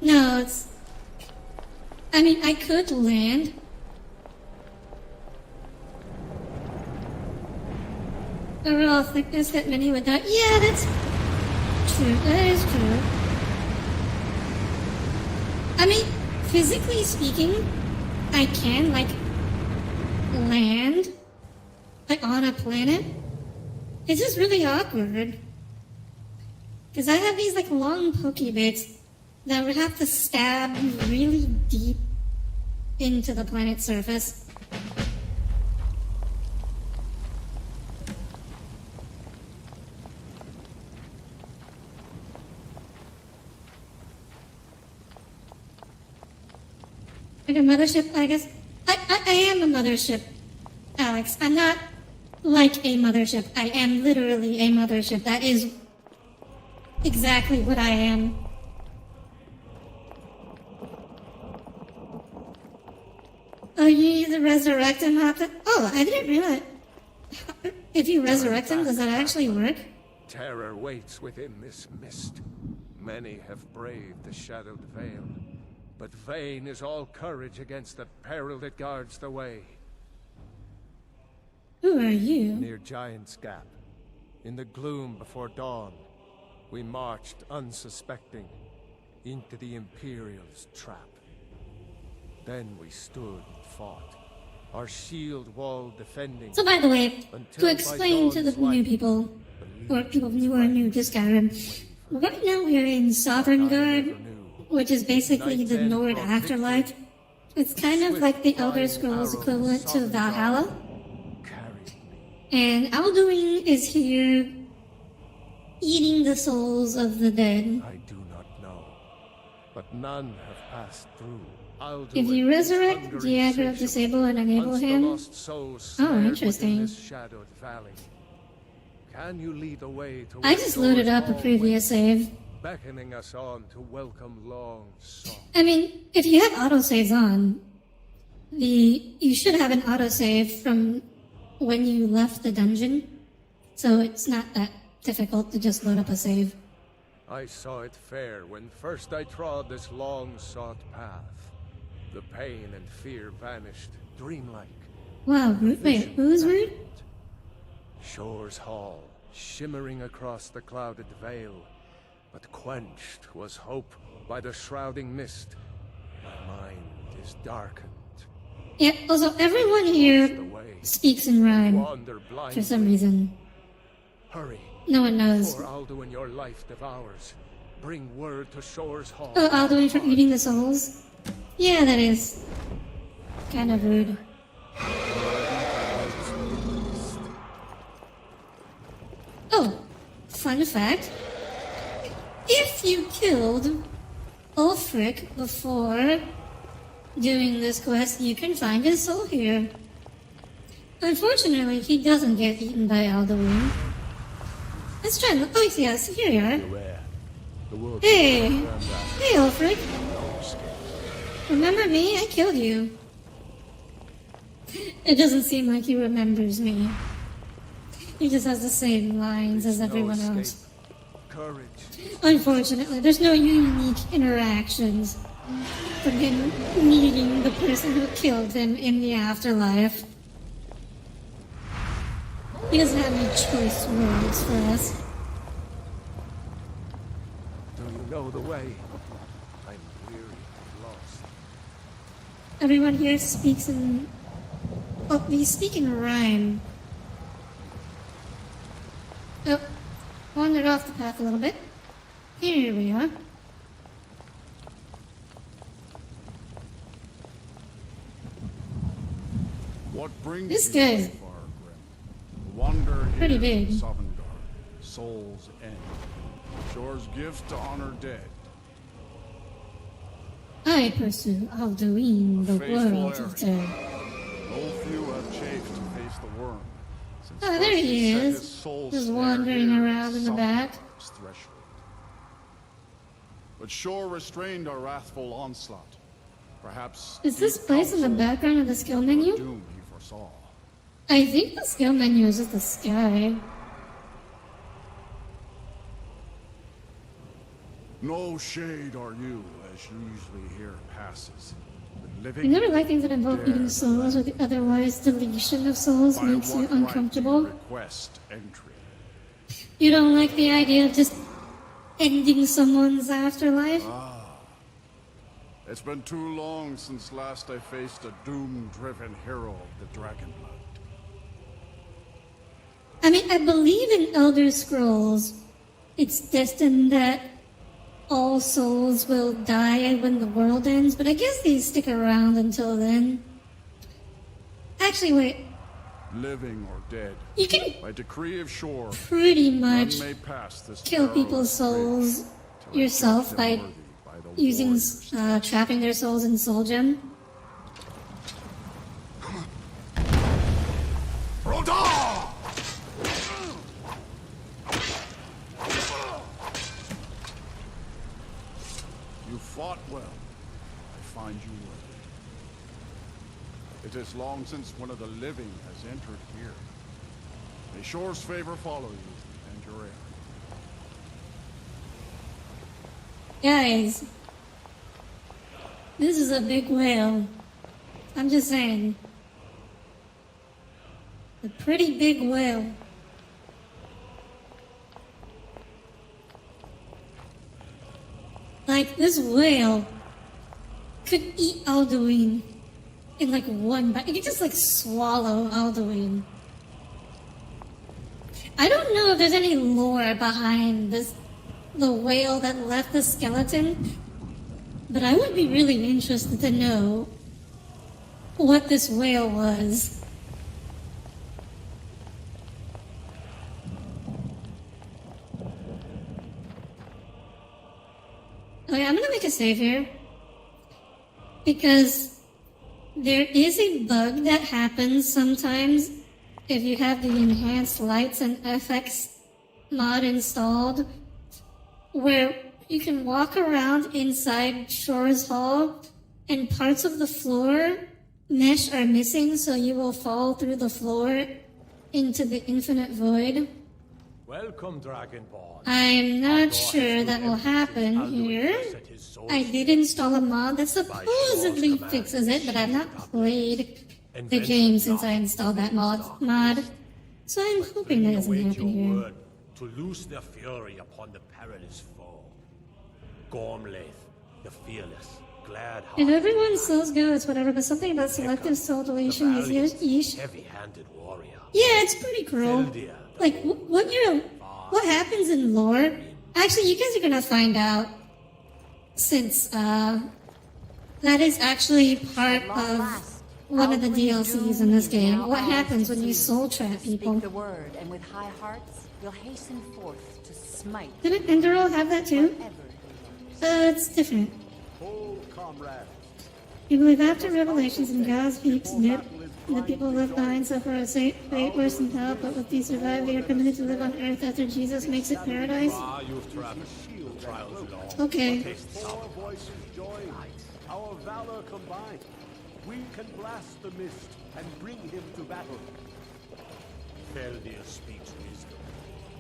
No, it's... I mean, I could land. A raw thickness that many would die. Yeah, that's true. That is true. I mean, physically speaking, I can, like, land, like, on a planet. It's just really awkward. Because I have these, like, long pokey bits that would have to stab really deep into the planet's surface. Like a mothership, I guess. I am a mothership, Alex. I'm not like a mothership. I am literally a mothership. That is exactly what I am. Oh, you need to resurrect him after? Oh, I didn't realize. If you resurrect him, does that actually work? Terror waits within this mist. Many have braved the shadowed veil. But vain is all courage against the peril that guards the way. Who are you? Near Giant's Gap, in the gloom before dawn, we marched unsuspecting into the Imperial's trap. Then we stood and fought, our shield wall defending. So by the way, to explain to the new people, or people who are new to Skyrim, right now we're in Sovngarde, which is basically the Nord afterlife. It's kind of like the Elder Scrolls equivalent to Valhalla. And Alduin is here eating the souls of the dead. I do not know, but none have passed through. Alduin If you resurrect, do you have to disable and enable him? Oh, interesting. Can you lead the way to I just loaded up a previous save. beckoning us on to welcome long sought. I mean, if you have autosaves on, you should have an autosave from when you left the dungeon, so it's not that difficult to just load up a save. I saw it fair when first I trod this long-sought path. The pain and fear vanished, dreamlike. Wow, wait, who's rude? Shore's Hall, shimmering across the clouded veil, but quenched was hope by the shrouding mist. My mind is darkened. Yeah, also everyone here speaks in rhyme Wander for some blindly. reason. Hurry, No one knows. for Alduin your life devours. Bring word to Shore's Hall. Oh, Alduin for eating the souls? Yeah, that is kind of rude. Oh, fun fact. If you killed Ulfric before doing this quest, you can find his soul here. Unfortunately, he doesn't get eaten by Alduin. Let's try and... Oh, yes, here you are. Beware. The world Hey! will confirm that. Hey, Ulfric. No escape. Remember me? I killed you. It doesn't seem like he remembers me. He just has the same lines as everyone no else. escape. Courage. Unfortunately, there's no unique interactions from him meeting the person who killed him in the afterlife. He doesn't have any choice words for us. Do you know the way? I'm weary and lost. Everyone here speaks in... Oh, we speak in rhyme. Oh, wandered off the path a little bit. Here we are. What brings This you guy's so far, Grim? Wander pretty here, big. Sovngarde, Soul's End. Shore's gift to honor dead. I pursue Alduin, the Faithful world of Aaron. dead. No few have chafed to face the worm. Since Oh, there first he set is. his soul Just snare wandering here, around in the back. Sovngarde's threshold. But Shore restrained our wrathful onslaught. Perhaps Is this deep place in the counsel background of the skill or menu? doom he foresaw. I think the skill menu is at the sky. No shade are you, as usually here passes. But I living never like things that involve eating souls or the otherwise deletion of souls by makes you what right do you uncomfortable. request entry? You don't like the idea of just ending someone's afterlife? It's been too long since last I faced a doom-driven hero of the Dragonblood. I mean, I believe in Elder Scrolls. It's destined that all souls will die when the world ends, but I guess they stick around until then. Actually, wait. Living or dead, You can by decree of Shore, pretty none much may pass this kill perilous people's souls bridge till I yourself judge by them worthy by the using warrior's trapping their souls in soul gem. You fought well. I find you worthy. It is long since one of the living has entered here. May Shore's favor follow you and your heir. Guys, this is a big whale. I'm just saying. A pretty big whale. Like, this whale could eat Alduin in like one bite. It could just like swallow Alduin. I don't know if there's any lore behind the whale that left the skeleton, but I would be really interested to know what this whale was. Okay, I'm gonna make a save here because there is a bug that happens sometimes if you have the enhanced lights and FX mod installed, where you can walk around inside Shore's Hall and parts of the floor mesh are missing, so you will fall through the floor into the infinite void. Welcome, Dragonborn. I'm not sure that will happen here. I did install a mod that supposedly fixes it, but I've not played the game since I installed that mod. So I'm hoping that doesn't Await happen your here. word to loose their fury upon the perilous foe. Gormlaith, the fearless, glad If everyone's souls go, it's whatever, but something about selective soul deletion is yeesh. heavy-handed warrior. Yeah, it's pretty cruel. Like, what happens in lore? Actually, you guys are gonna find out, since, that is actually part of one of the Alduin's DLCs doom in this is game. now What ours happens to when you seize. soul trap people? Speak the word, and with high hearts, we'll hasten forth to smite. Didn't Enderal have that too? It's different. Oh, comrades. You believe after revelations and God's peaks nip, the people left behind suffer a fate worse than hell, but if they survive, they are permitted to live on earth after Jesus makes it paradise? Ah, you've traveled. Trials long. Okay. Four voices join. Our valor combined. We can blast the mist and bring him to battle. Feldir speaks wisdom.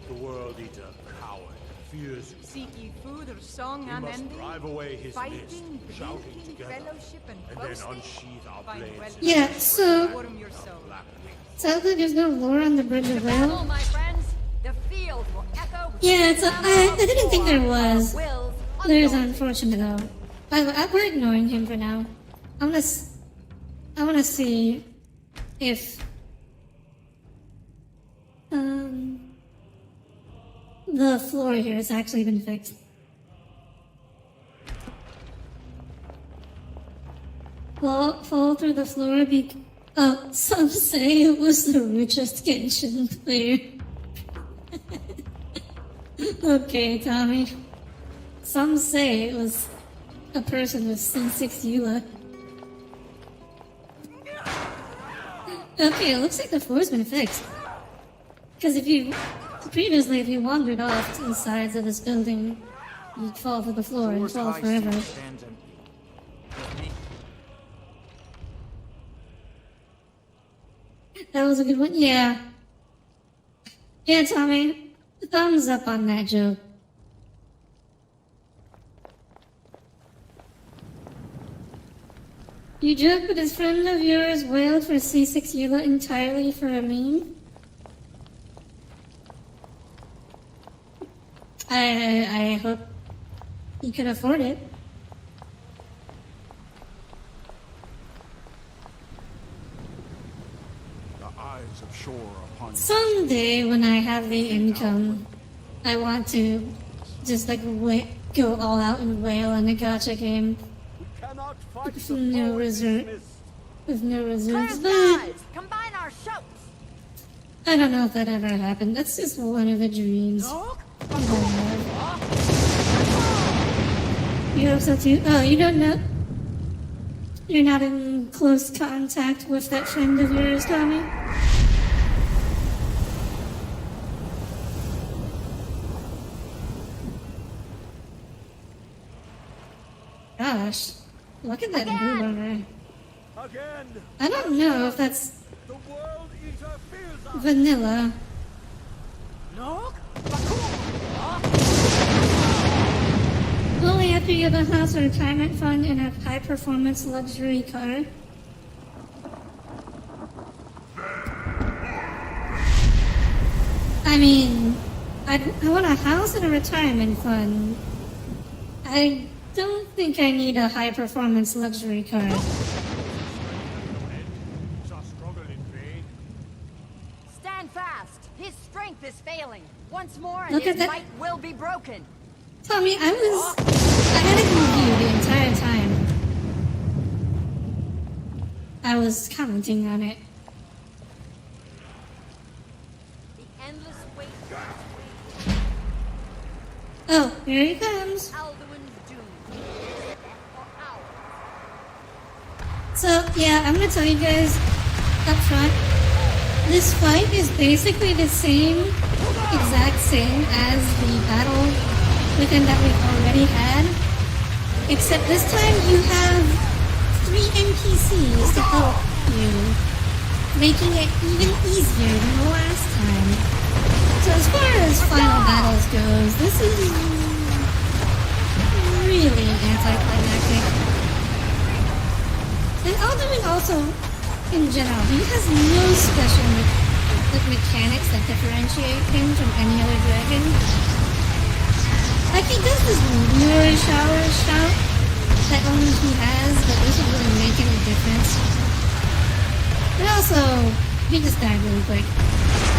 The World Eater, coward, fears you. Seek ye food or song We must unending? drive away his Fighting, mist, shouting drinking, together, fellowship, and and then boasting? unsheath our Find blades. well- Yeah, so Warm your soul. Black wings. sounds like there's no lore on the Bridge of Battle, Rail. my friends. The field will echo. with Yeah, the it's a, clamor I didn't think there of war. was. Our wills There's undaunted. unfortunate though. By the way, we're ignoring him for now. I wanna see if the floor here has actually been fixed. Fall through the floor some say it was the richest Genshin player. Okay, Tommy. Some say it was a person with C6 Eula. Okay, it looks like the floor's been fixed. Because if you wandered off to the sides of this building, you'd fall to the floor and fall forever. That was a good one. Yeah. Yeah, Tommy. Thumbs up on that joke. You joke, but this friend of yours wailed for C6 Eula entirely for a meme? I hope you could afford it. The eyes of shore upon you. Someday, when I have the income, I want to just like go all out and wail in a gacha game We cannot fight with the no foe in reserve, this mist. with no reserves. Clear But skies. Combine our shouts. I don't know if that ever happened. That's just one of the dreams. I have. You hope so too? Oh, you don't know? You're not in close contact with that friend of yours, Tommy? Gosh, look at that boob on her. Again, I don't know if that's the World Eater fears us. vanilla. Only after you have a house or retirement fund and a high-performance luxury car. I mean, I want a house and a retirement fund. I don't think I need a high-performance luxury car. Is our struggle in vain? Stand fast. His strength is failing. Once more, and Look his at that- might will be broken. Tommy, I had it in view the entire time. I was commenting on it. The endless weight. Oh, here he comes. Alduin's doom. Death or ours. So, yeah, I'm gonna tell you guys up front, this fight is basically the exact same as the battle within that we've already had, except this time you have 3 NPCs to help you, making it even easier than the last time. So as far as final battles goes, this is really anticlimactic. And Alduin also, in general, he has no special mechanics that differentiate him from any other dragon. Like, he does this weird shout that only he has, but doesn't really make any difference. And also, he just died really quick.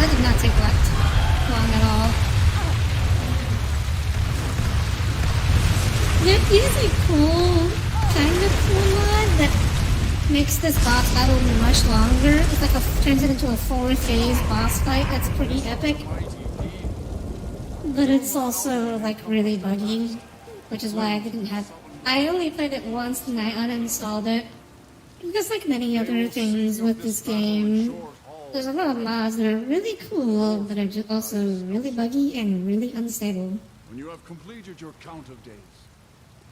That did not take long at all. There is a kind of cool mod that makes this boss battle much longer. It's like turns it into a 4-phase boss fight that's pretty epic. But it's also like really buggy, which is why I didn't have. I only played it once and I uninstalled it. Just like many other things with this game, there's a lot of mods that are really cool, but are just also really buggy and really unstable. When you have completed your count of days,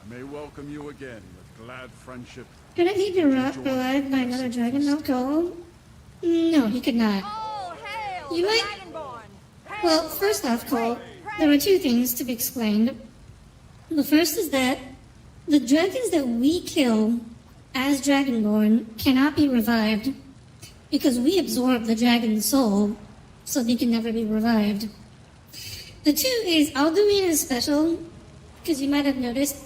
I may welcome you again with glad friendship. Could he be revived by another dragon now called? No, he could not. All hail You the might. Dragonborn! Hail Well, the first off, Cole, Praise there are two things to be explained. The first is that the dragons that we kill as Dragonborn cannot be revived because we absorb the dragon's soul, so they can never be revived. The two is Alduin is special because you might have noticed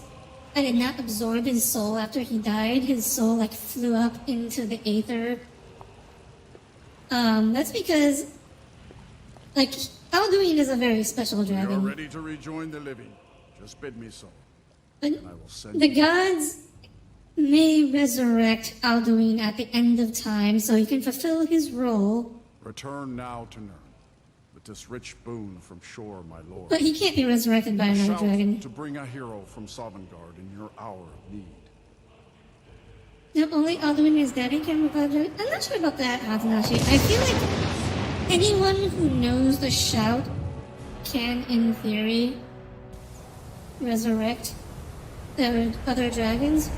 I did not absorb his soul after he died. His soul like flew up into the aether. That's because like Alduin is a very special When you are dragon. ready to rejoin the living, just bid me so. But And I will send the you. gods may resurrect Alduin at the end of time so he can fulfill his role, Return now to Nirn, with this rich boon from shore, my lord. but he can't be resurrected by another Shout dragon. to bring a hero from Sovngarde in your hour of need. No, only Alduin is dead, he can revive dragon. I'm not sure about that, Atanashi. I feel like anyone who knows the shout can, in theory, resurrect the other dragons.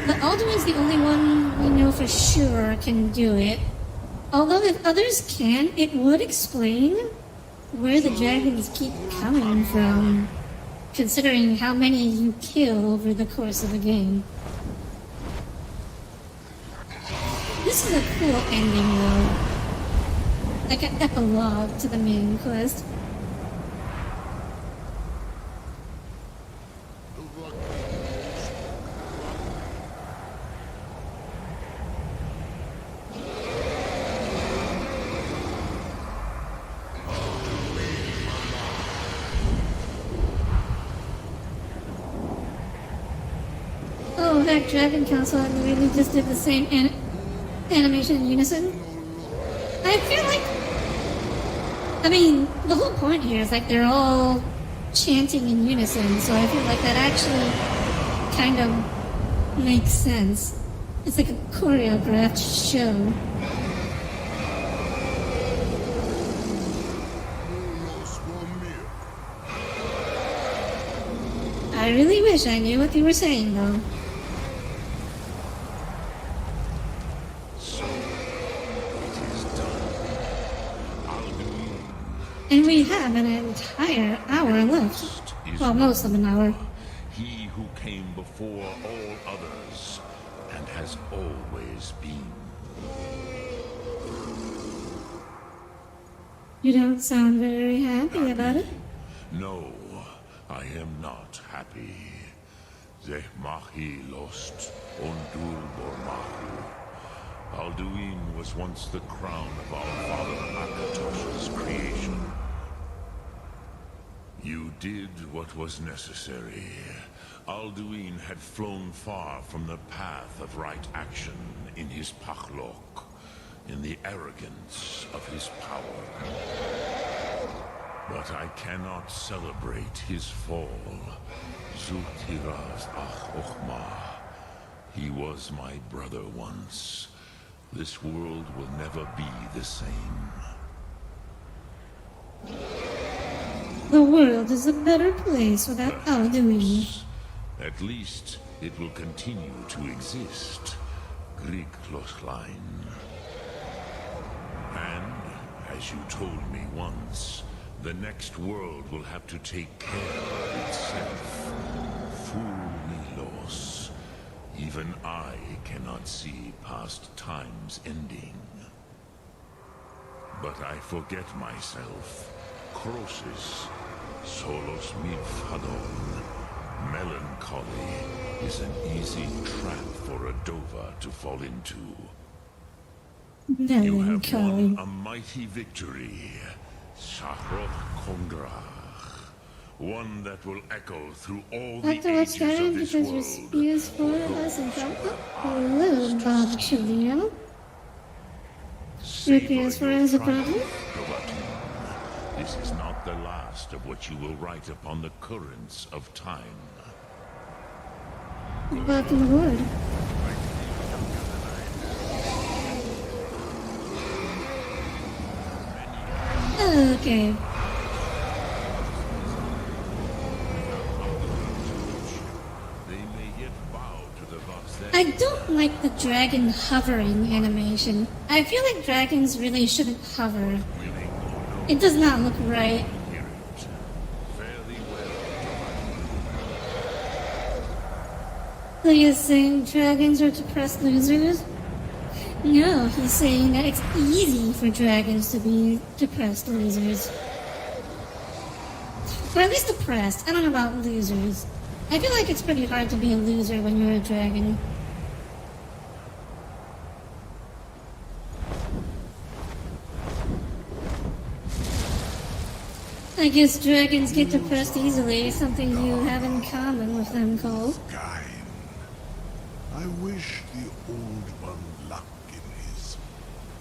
But Alduin's the only one we know for sure can do it. Although if others can, it would explain where the dragons keep coming from, considering how many you kill over the course of a game. This is a cool ending though. Like an epilogue to the main quest. Oh heck, Dragon Council and really just did the same animation in unison. I feel like, I mean, the whole point here is like they're all chanting in unison, so I feel like that actually kind of makes sense. It's like a choreographed show. I really wish I knew what you were saying, though. So, it is done. Alduin. And we have an entire hour left. Is Well, most of an hour. He who came before all others, and has always been. You don't sound very happy about it. No, I am not happy. Zeh mahi lost, ondur bormahu. Alduin was once the crown of our father Akatosh's creation. You did what was necessary. Alduin had flown far from the path of right action in his pachlok, in the arrogance of his power. But I cannot celebrate his fall. Zultiraz ach ochma. He was my brother once. This world will never be the same. The world is a better place without Alduin. At least it will continue to exist. Greek Lochlein. And, as you told me once, the next world will have to take care of itself. Fool me, Los. Even I cannot see past time's ending. But I forget myself. Crosis, solos midfadon. Melancholy is an easy trap for a Dova to fall into. You have won Melancholy. a mighty victory, Shahroch Kongrach. One that will echo through all the Afterwards, ages Skyrim, of this because your world. spears for us and from hello, Bob Chilio. Your PS4 has a problem? This is not the last of what you will write upon the currents of time. Welcome aboard. Okay. I don't like the dragon hovering animation. I feel like dragons really shouldn't hover. It does not look right. So you're saying dragons are depressed losers? No, he's saying that it's easy for dragons to be depressed losers. Or at least depressed. I don't know about losers. I feel like it's pretty hard to be a loser when you're a dragon. I guess dragons get depressed easily, something you have in common with them, Cole. I wish the old one luck in his...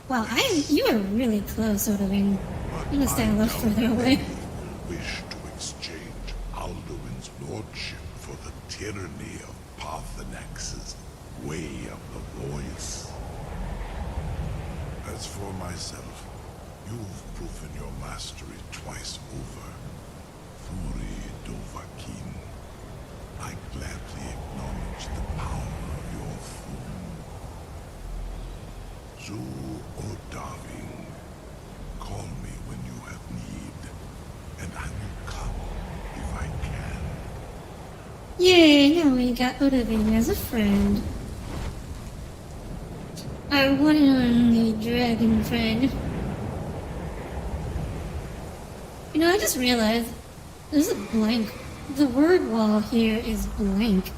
Wow, you are really close, Alduin. I'm gonna stand a little further away. Wish to exchange Alduin's lordship for the tyranny of Parthenax's way of the voice. As for myself, you've proven your mastery twice over. Furi Dovahkiin, I gladly acknowledge the power of your throne. Zu Odaving, call me when you have need, and I will come if I can. Yay, now we got Odaving as a friend. Our one and only dragon friend. You know, I just realized there's a blank. The word wall here is blank.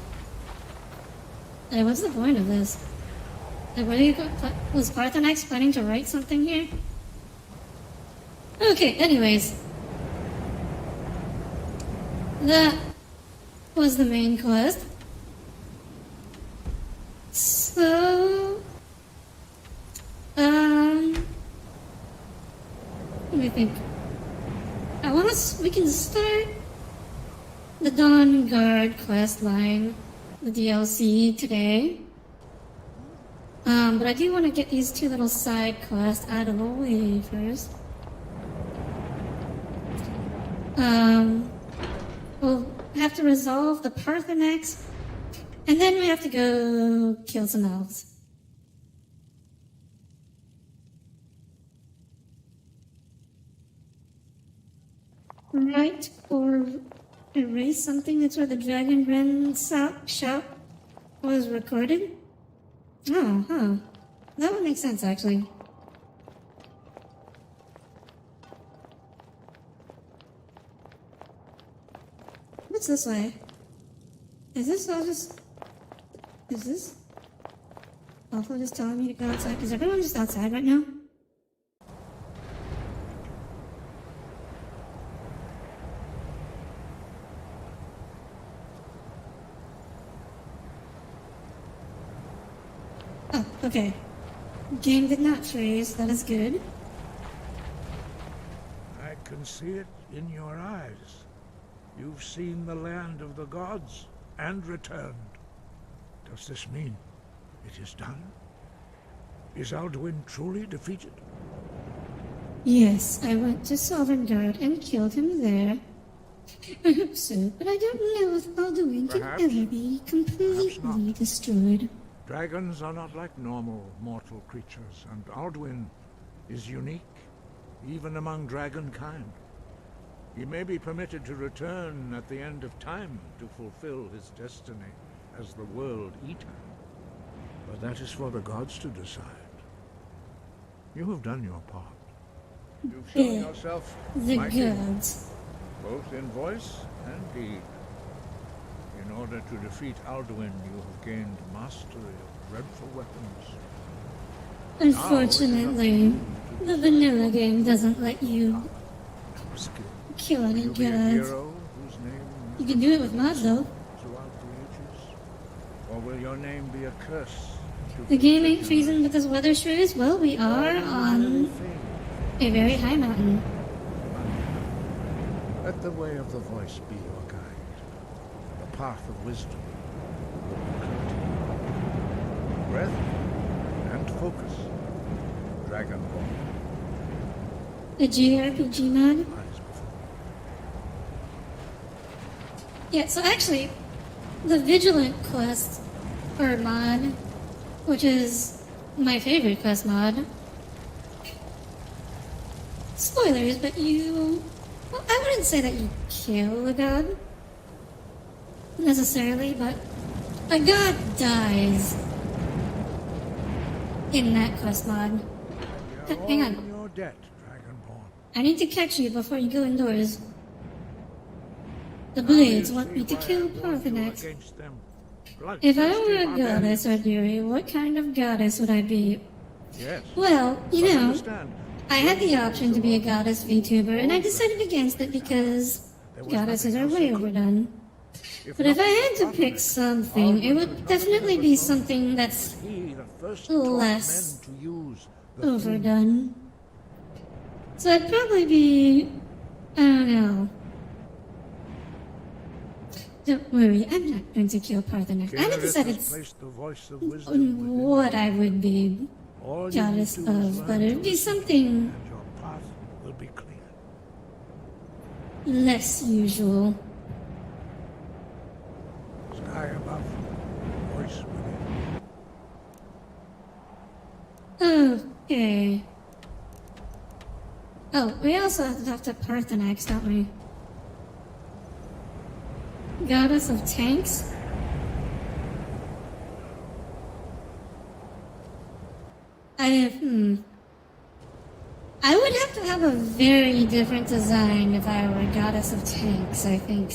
Like, what's the point of this? Like, was Parthenax planning to write something here? Okay, anyways. That was the main quest. So... let me think. We can start the Dawn Guard quest line, the DLC today. But I do want to get these two little side quests out of the way first. We'll have to resolve the Parthenax, and then we have to go kill some elves. Right, or erase something that's where the Dragon Ren shop was recorded? Oh, huh. That would make sense, actually. What's this way? Is this all just... Is this... awful just telling me to go outside? Is everyone just outside right now? Oh, okay. Game did not freeze. That is good. I can see it in your eyes. You've seen the land of the gods and returned. Does this mean it is done? Is Alduin truly defeated? Yes, I went to Sovngarde and killed him there. I hope so, but I don't know if Alduin can ever be completely destroyed. Dragons are not like normal mortal creatures, and Alduin is unique, even among dragonkind. He may be permitted to return at the end of time to fulfill his destiny as the World Eater. But that is for the gods to decide. You have done your part. You've shown yourself the mighty, gods, both in voice and deed. In order to defeat Alduin, you have gained mastery of dreadful weapons. Unfortunately, the vanilla game doesn't let you kill any Will you be a gods. hero whose You can do it with mods, though. Throughout the ages? Or will your name be a curse? The game ain't freezing with this weather shrews. Well, we are on a very high mountain. Let the way of the voice be your guide. The path of wisdom. Breath and focus. Dragonborn. The JRPG mod. Yeah, so actually, the Vigilant quest, or mod, which is my favorite quest mod. Spoilers, but you... Well, I wouldn't say that you kill a god, necessarily, but a god dies in that quest mod. Hang on. Your debt, Dragonborn. I need to catch you before you go indoors. The Blades want me to kill Parthenax. If I were a goddess, Arduri, what kind of goddess would I be? Yes. Well, you know, I had the option to be a goddess VTuber, and I decided against it because goddesses are way overdone. But if I had to pick something, it would definitely be something that's less overdone. So I'd probably be... I don't know. Don't worry, I'm not going to kill Parthenax. I haven't decided what I would be goddess of, but it would be something less usual. Sky above, voice within. Okay. Oh, we also have to talk to Parthenax, don't we? Goddess of tanks? I would have to have a very different design if I were a goddess of tanks, I think.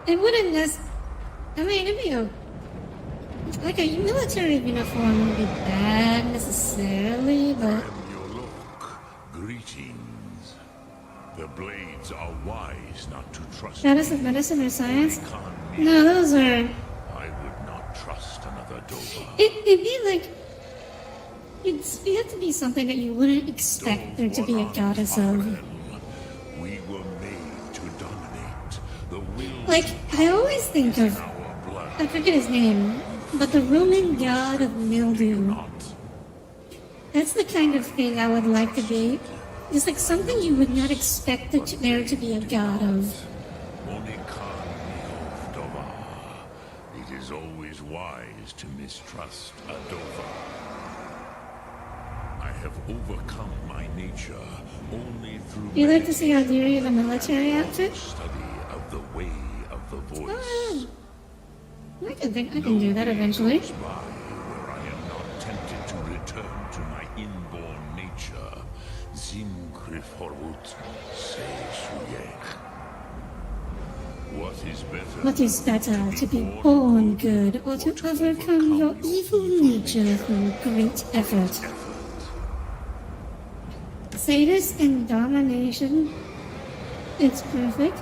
It wouldn't I mean, it'd be like a military uniform would be bad necessarily, but... Greetings. The Blades are wise not to trust Goddess of medicine or science? No, those are... I would not trust another Dova. It'd be like... It'd have to be something that you wouldn't expect there to be a goddess of. We were made to dominate. The will. Like, I always think of... I forget his name, but the Roman god of mildew. That's the kind of thing I would like to be. It's like something you would not expect there to be a god of. It is always wise to mistrust a Dova. I have overcome my nature only through. You like to see Alduri in a military outfit? Study of the way of the voice. Oh, I can do that eventually. Where I am not tempted to return to my inborn nature. What is better, to be born good or to overcome your evil nature through great effort? Sadist and domination. It's perfect.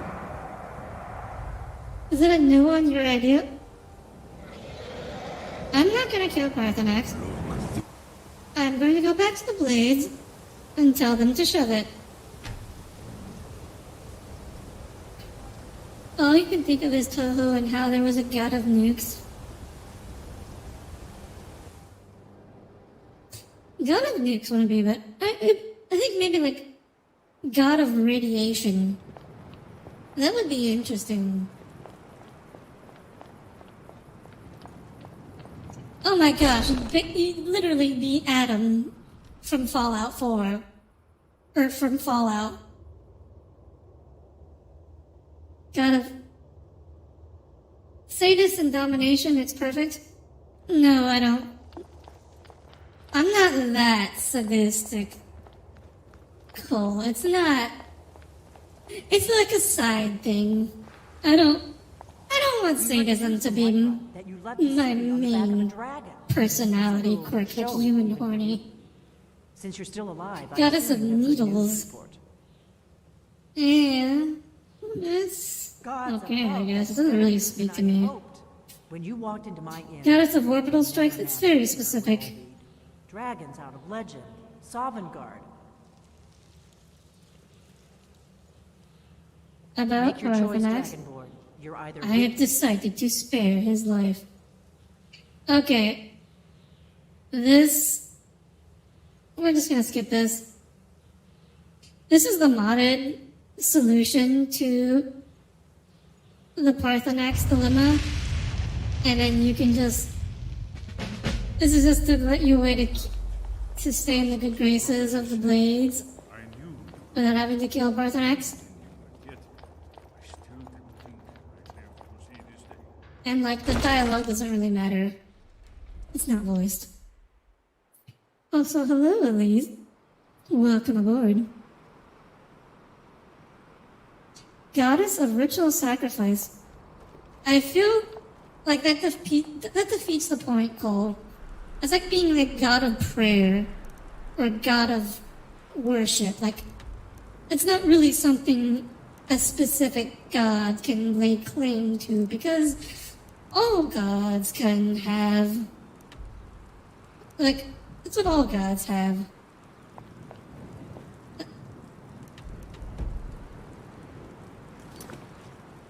Is it a no on your idea? I'm not gonna kill Parthenax. I'm going to go back to the Blades and tell them to shove it. All you can think of is Toho and how there was a god of nukes. God of nukes wouldn't be, but I think maybe like god of radiation. That would be interesting. Oh my gosh, you'd literally be Adam from Fallout 4. Or from Fallout. God of sadist and domination, it's perfect. No, I don't. I'm not that sadistic. Cool, it's not. It's like a side thing. I don't want sadism to be my main personality quirk like you and horny. Since you're still alive, Goddess of needles. Yeah. It's Gods okay, I above, guess. It doesn't really speak to me. When you walked into my inn, Goddess of orbital strikes, it's very specific. dragons out of legend, Sovngarde. About Make your choice, Parthenax, Dragonborn. You're either I have decided to spare his life. Okay. This... We're just gonna skip this. This is the modded solution to the Parthenax dilemma. And then you can just... This is just to let you away to stay in the good graces of the Blades without having to kill Parthenax. And like the dialogue doesn't really matter. It's not voiced. Also, hello Elise. Welcome aboard. Goddess of ritual sacrifice. I feel like that defeats the point, Cole. It's like being like god of prayer or god of worship. Like, it's not really something a specific god can lay claim to, because all gods can have, like, that's what all gods have.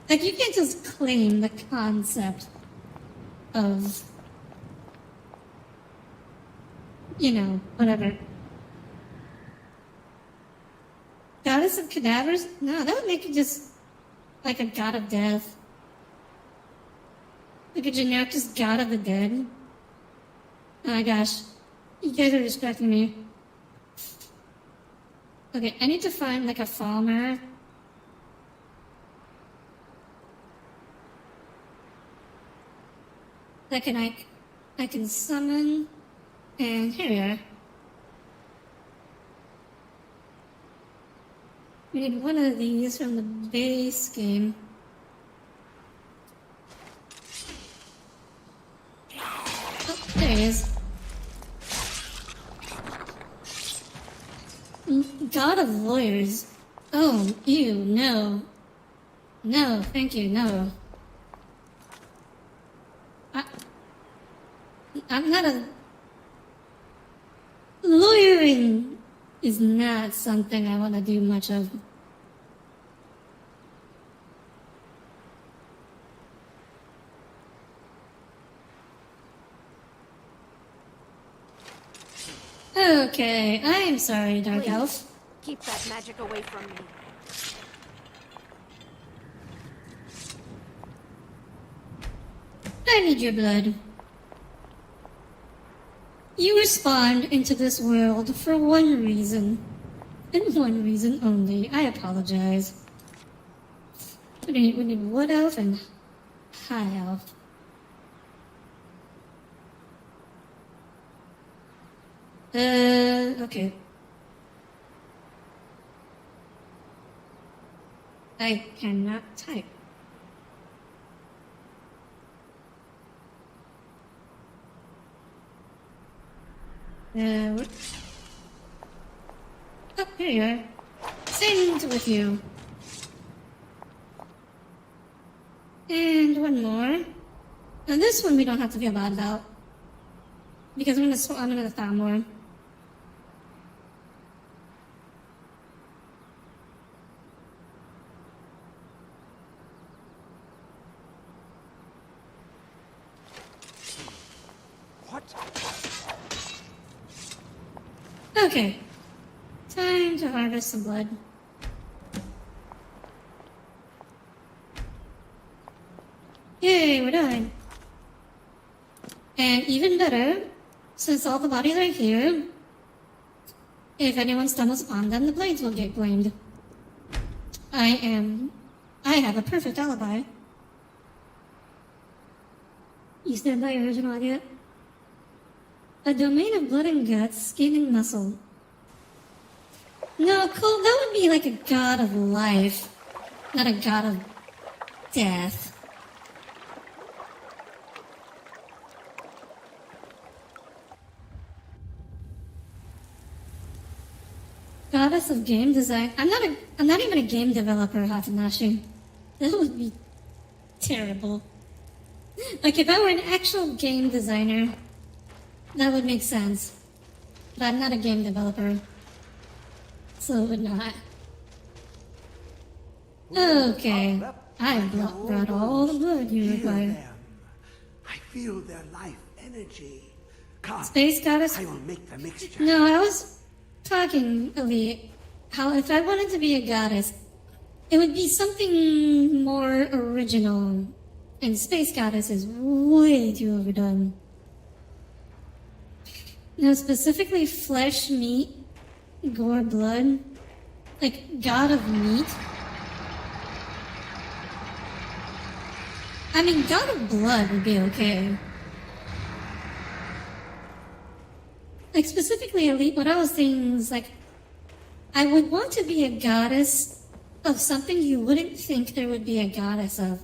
Like, you can't just claim the concept of, you know, whatever. Goddess of cadavers? No, that would make it just like a god of death. Like a generic just god of the dead. Oh my gosh. You guys are distracting me. Okay, I need to find like a farmer. That I can summon, and here we are. We need one of these from the base game. Oh, there he is. God of lawyers. Oh, ew, no. No, thank you, no. I'm not a... Lawyering is not something I want to do much of. Okay, I'm sorry, Dark Please, Elf. keep that magic away from me. I need your blood. You were spawned into this world for one reason, and one reason only. I apologize. We need Wood Elf and High Elf. Okay. I cannot type. What? Oh, here you are. Send with you. And one more. Now this one we don't have to feel bad about, because I'm gonna farm more. Okay, time to harvest some blood. Yay, we're done. And even better, since all the bodies are here, if anyone stumbles upon them, the blades will get blamed. I have a perfect alibi. You stand by your original idea? A domain of blood and guts, skin and muscle. No, Cole, that would be like a god of life, not a god of death. goddess of game design. I'm not even a game developer, Hatanashi. That would be terrible. Like, if I were an actual game designer, that would make sense. But I'm not a game developer. So it would not. Okay. I brought all the blood you require. I feel their life energy. Come, Space goddess? I will make the mixture. No, I was talking, Elite, how if I wanted to be a goddess, it would be something more original. And Space Goddess is way too overdone. No, specifically flesh, meat, gore, blood. Like, god of meat. I mean, god of blood would be okay. Like, specifically, Elite, what I was thinking was, like, I would want to be a goddess of something you wouldn't think there would be a goddess of.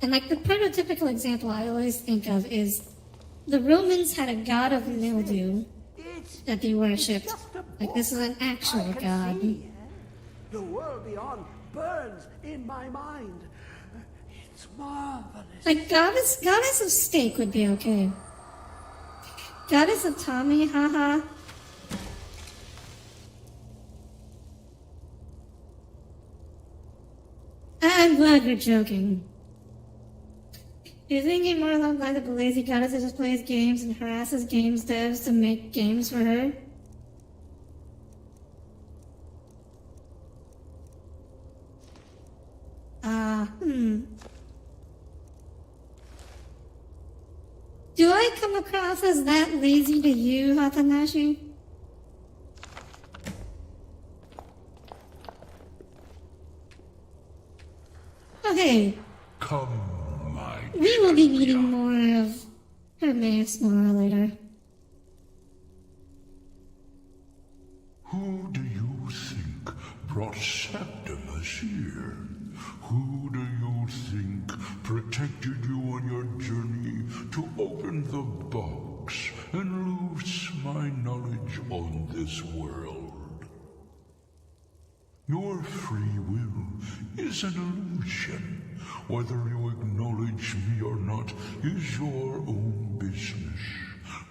And, like, the prototypical example I always think of is the Romans had a god of mildew that they worshipped. Like, this is an actual god. The world beyond burns in my mind. It's marvelous. Like, goddess of steak would be okay. Goddess of Tommy, haha. I'm glad you're joking. You're thinking more along the lines of the lazy goddess that just plays games and harasses games devs to make games for her? Do I come across as that lazy to you, Hatanashi? Okay. Come, we will be meeting more of Hermaeus Mora later. Who do you think brought Septimus here? Who do you think protected you on your journey to open the box and loose my knowledge on this world? Your free will is an illusion. Whether you acknowledge me or not is your own business.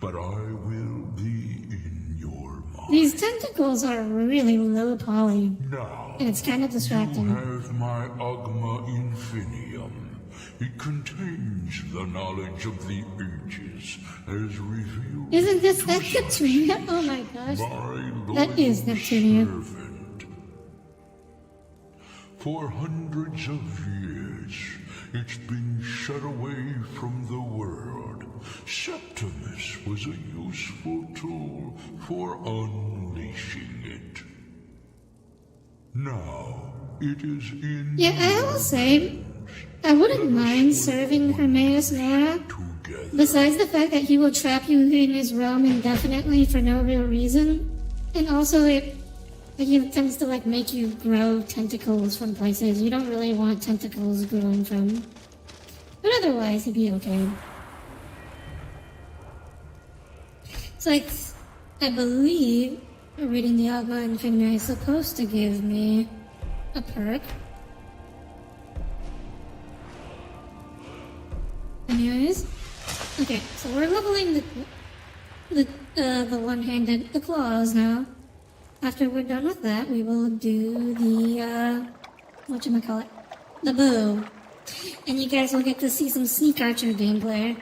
But I will be in your mind. These tentacles are really low poly. Now, and it's kind of distracting. You have my Agma Infinium. It contains the knowledge of the ages as revealed. Isn't this that Neptunia? Oh my gosh. That is Neptunia. For hundreds of years, it's been shut away from the world. Septimus was a useful tool for unleashing it. Now, it is in... Yeah, I will say, I wouldn't mind serving Hermaeus Mora. Besides the fact that he will trap you in his realm indefinitely for no real reason. And also, he tends to, like, make you grow tentacles from places you don't really want tentacles growing from. But otherwise, he'd be okay. So, like, I believe reading the Agma Infinity is supposed to give me a perk. Anyways, okay, so we're leveling the one-handed, the claws now. After we're done with that, we will do the, whatchamacallit, the bow. And you guys will get to see some sneak archer gameplay,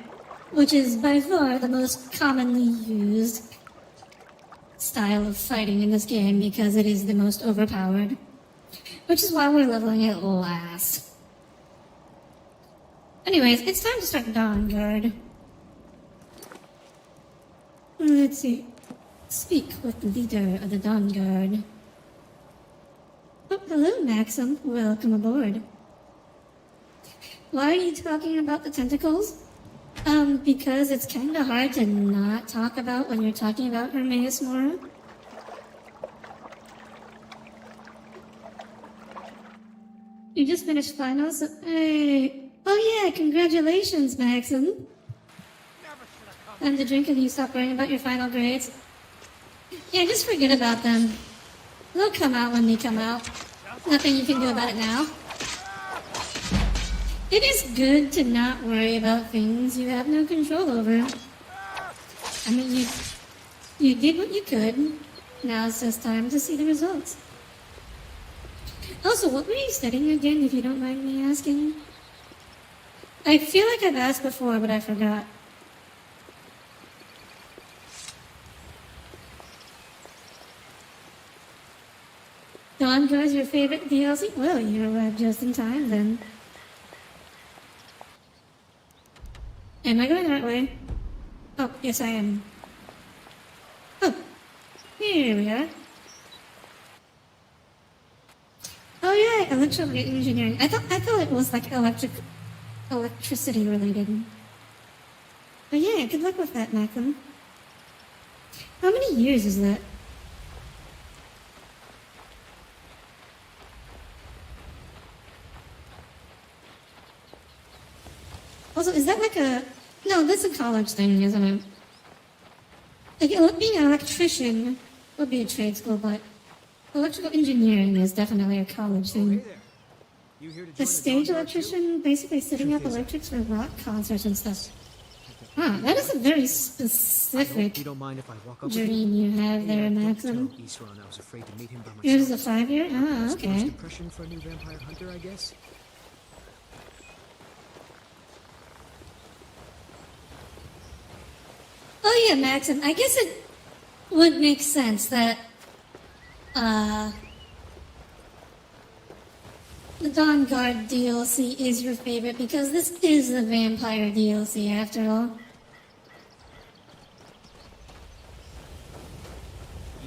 which is by far the most commonly used style of fighting in this game because it is the most overpowered. Which is why we're leveling it last. Anyways, it's time to start Dawn Guard. Let's see. Speak with the leader of the Dawn Guard. Oh, hello, Maxim. Welcome aboard. Why are you talking about the tentacles? Because it's kinda hard to not talk about when you're talking about Hermaeus Mora. You just finished finals? Hey. Oh yeah, congratulations, Maxim. Time to drink and you stop worrying about your final grades. Yeah, just forget about them. They'll come out when they come out. Nothing you can do about it now. It is good to not worry about things you have no control over. I mean, you did what you could. Now it's just time to see the results. Also, what were you studying again, if you don't mind me asking? I feel like I've asked before, but I forgot. Dawn Guard's your favorite DLC? Well, you arrived just in time, then. Am I going that way? Oh, yes I am. Oh, here we are. Oh yeah, electrical engineering. I thought it was like electricity related. But yeah, good luck with that, Malcolm. How many years is that? Also, is that like a... No, that's a college thing, isn't it? Like, being an electrician would be a trade school, but electrical engineering is definitely a college thing. The stage electrician, basically setting up electrics for rock concerts and stuff. Ah, that is a very specific dream you have there, Maxim. Yours is a 5-year? Ah, okay. Oh yeah, Maxim. I guess it would make sense that the Dawn Guard DLC is your favorite because this is the vampire DLC after all.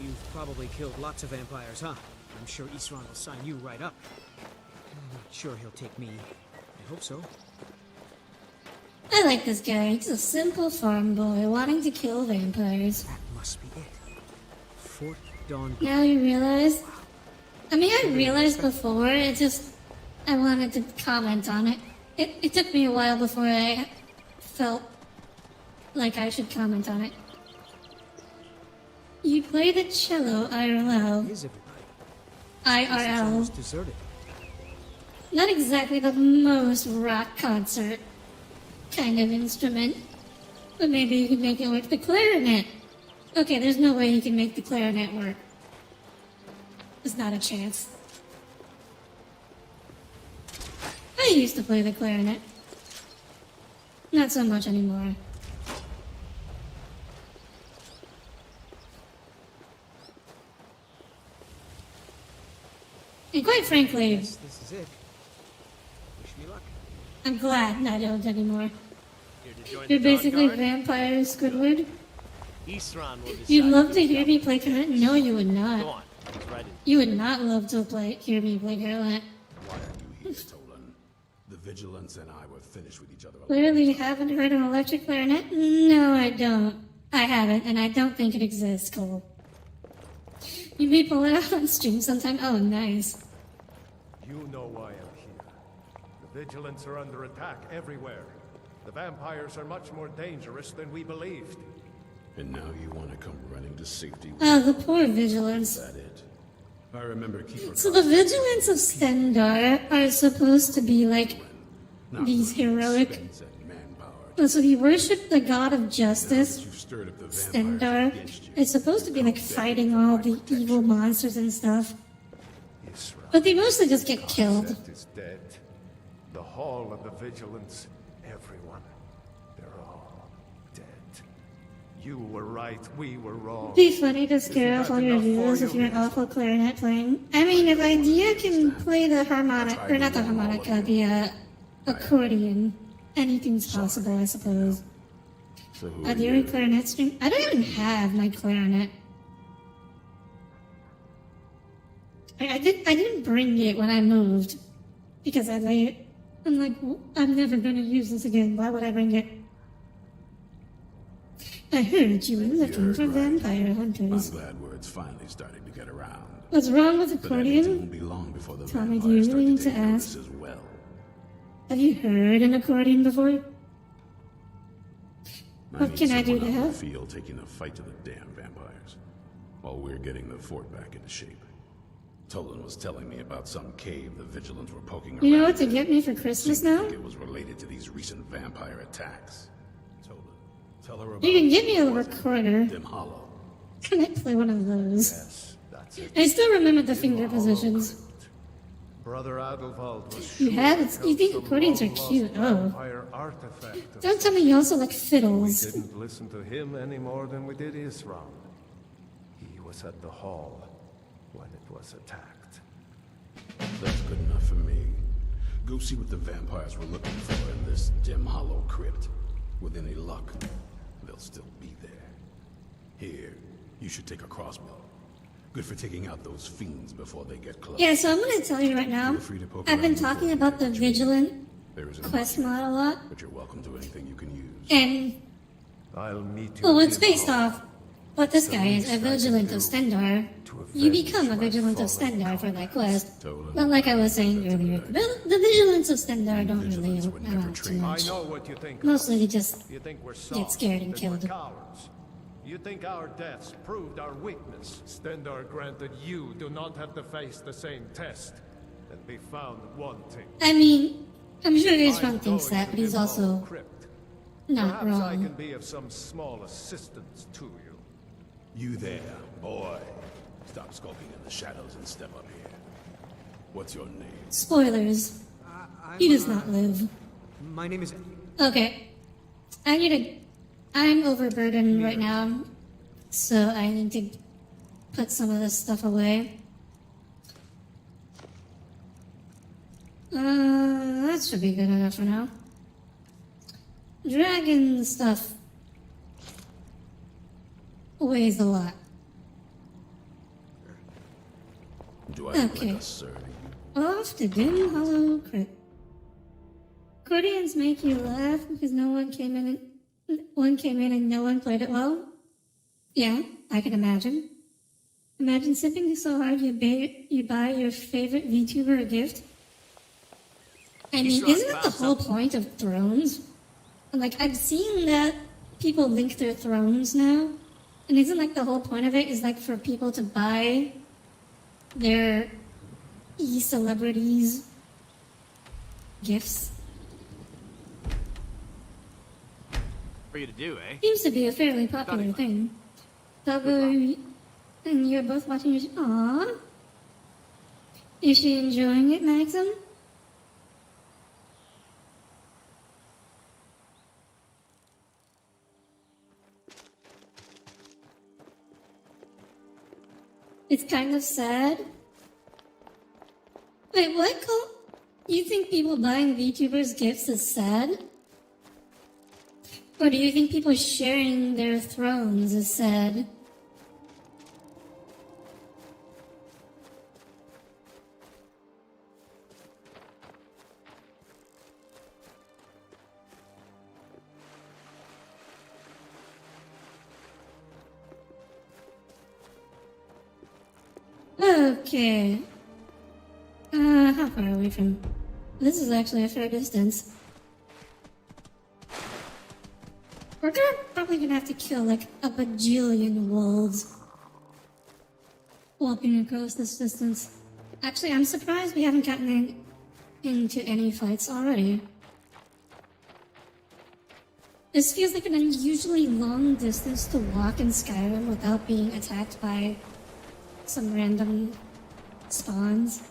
You've probably killed lots of vampires, huh? I'm sure Isran will sign you right up. I'm not sure he'll take me. I hope so. I like this guy. He's a simple farm boy wanting to kill vampires. That must be it. Fort Dawn. Now you realize? I mean, I realized before, I wanted to comment on it. It took me a while before I felt like I should comment on it. You play the cello IRL. Is everybody? IRL. Deserted. Not exactly the most rock concert kind of instrument, but maybe you could make it work. The clarinet. Okay, there's no way you can make the clarinet work. There's not a chance. I used to play the clarinet. Not so much anymore. And quite frankly, This is it. Wish me luck. I'm glad I don't anymore. Here to join You're the Dawn basically Guard? vampire Squidward. Isran will decide. You'd love to hear me play clarinet? No, you would Go not. on. He's ready. You would not love to hear me play clarinet. Why are you here, Tolan? The Vigilance and I were finished with each other. Clearly you haven't heard an electric clarinet? No, I don't. I haven't, and I don't think it exists, Cole. You may pull it out on stream sometime. Oh, nice. You know why I'm here. The Vigilants are under attack everywhere. The vampires are much more dangerous than we believed. And now you want to come running to safety? Oh, the poor Vigilance. Is that it? I remember Keeper. So the Vigilants of Stendar are supposed to be like these heroic... So he worshipped the god of justice, Stendar. It's supposed to be like fighting all the evil monsters and stuff. But they mostly just get killed. Concept is dead. The Hall of the Vigilance, everyone, they're all dead. You were right, we were wrong. Be funny to scare off all your viewers if you're an awful clarinet playing. I mean, if Idea can play the harmonic, or not the harmonica, the accordion, anything's possible, I suppose. Idea clarinet string? I don't even have my clarinet. I didn't bring it when I moved because I'm like, I'm never gonna use this again. Why would I bring it? I heard you were looking for vampire hunters. I'm glad word's finally starting to get around. What's wrong with But it accordion? won't be long before the Tommy, do you really need to ask? as well. Have you heard an accordion before? What need can I do someone to out in help? the field taking the fight to the damn vampires, while we're getting the fort back into shape. Tolan was telling me about some cave the Vigilants were poking around. You know what to get me for Christmas now? I think it was related to these recent vampire attacks. Tolan, tell her about You can give me a recorder. Dim Hollow. Can I play one of those? Yes, that's it. I still remember the finger positions. Brother Adelwald was You have it. You think accordions are cute? Oh. Artifact. Don't tell me you also like We fiddles. didn't listen to him any more than we did Isram. He was at the hall when it was attacked. That's good enough for me. Go see what the vampires were looking for in this Dim Hollow crypt. With any luck, they'll still be there. Here, you should take a crossbow. Good for taking out those fiends before they get close. Yeah, so I'm gonna tell you right now, I've been talking about the Vigilant quest mod a lot, But you're welcome to anything you can use. and, I'll meet you. well, it's based off what this guy is, a Vigilant of Stendar. You become a Vigilant of Stendar for that quest. But like I was saying earlier, the Vigilants of Stendar don't really amount to I much. know what you think. Mostly they just You think we're get soft, scared and that we're killed. cowards. You think our deaths proved our weakness. Stendar granted you do not have to face the same test and be found wanting. I mean, I'm sure Isran I'm thinks going that, to but he's Dim Hollow also Crypt. not Perhaps I wrong. can be of some small assistance to you. You there, boy. Stop skulking in the shadows and step up here. What's your name? Spoilers. He does not live. My name is... Okay. I'm overburdened right now, so I need to put some of this stuff away. That should be good enough for now. Dragon stuff weighs a lot. Do I look Okay. like a sir to you? Off to Dim Hollow Crypt. Accordions make you laugh because no one came in and no one played it well. Yeah, I can imagine. Imagine sipping so hard you buy your favorite VTuber a gift. I mean, isn't that the whole point of Thrones? Like, I've seen that people link their Thrones now, and isn't like the whole point of it is like for people to buy their e-celebrities gifts? For you to do, eh? Seems to be a fairly popular thing. Tabu, and you're both watching your... Aww. Is she enjoying it, Maxim? It's kind of sad. Wait, what? You think people buying VTubers gifts is sad? Or do you think people sharing their thrones is sad? Okay. How far are we from... This is actually a fair distance. We're probably gonna have to kill like a bajillion wolves walking across this distance. Actually, I'm surprised we haven't gotten into any fights already. This feels like an unusually long distance to walk in Skyrim without being attacked by some random spawns.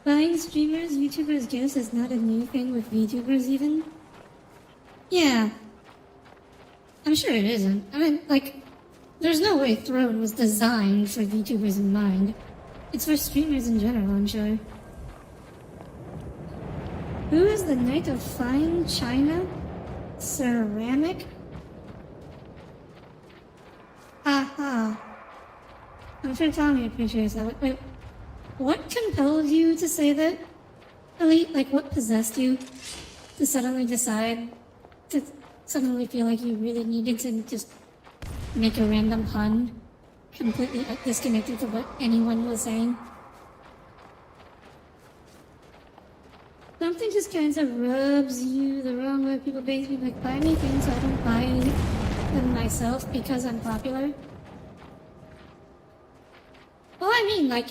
Buying streamers, YouTubers gifts is not a new thing with VTubers even. Yeah. I'm sure it isn't. I mean, like, there's no way Throne was designed for VTubers in mind. It's for streamers in general, I'm sure. Who is the Knight of Fine China? Ceramic? Aha. I'm sure Tommy appreciates that. Wait, what compelled you to say that? Elite, like, what possessed you to suddenly decide to suddenly feel like you really needed to just make a random pun completely disconnected to what anyone was saying? Something just kind of rubs you the wrong way. People basically like buy me things so I don't buy them myself because I'm popular. Well, I mean, like,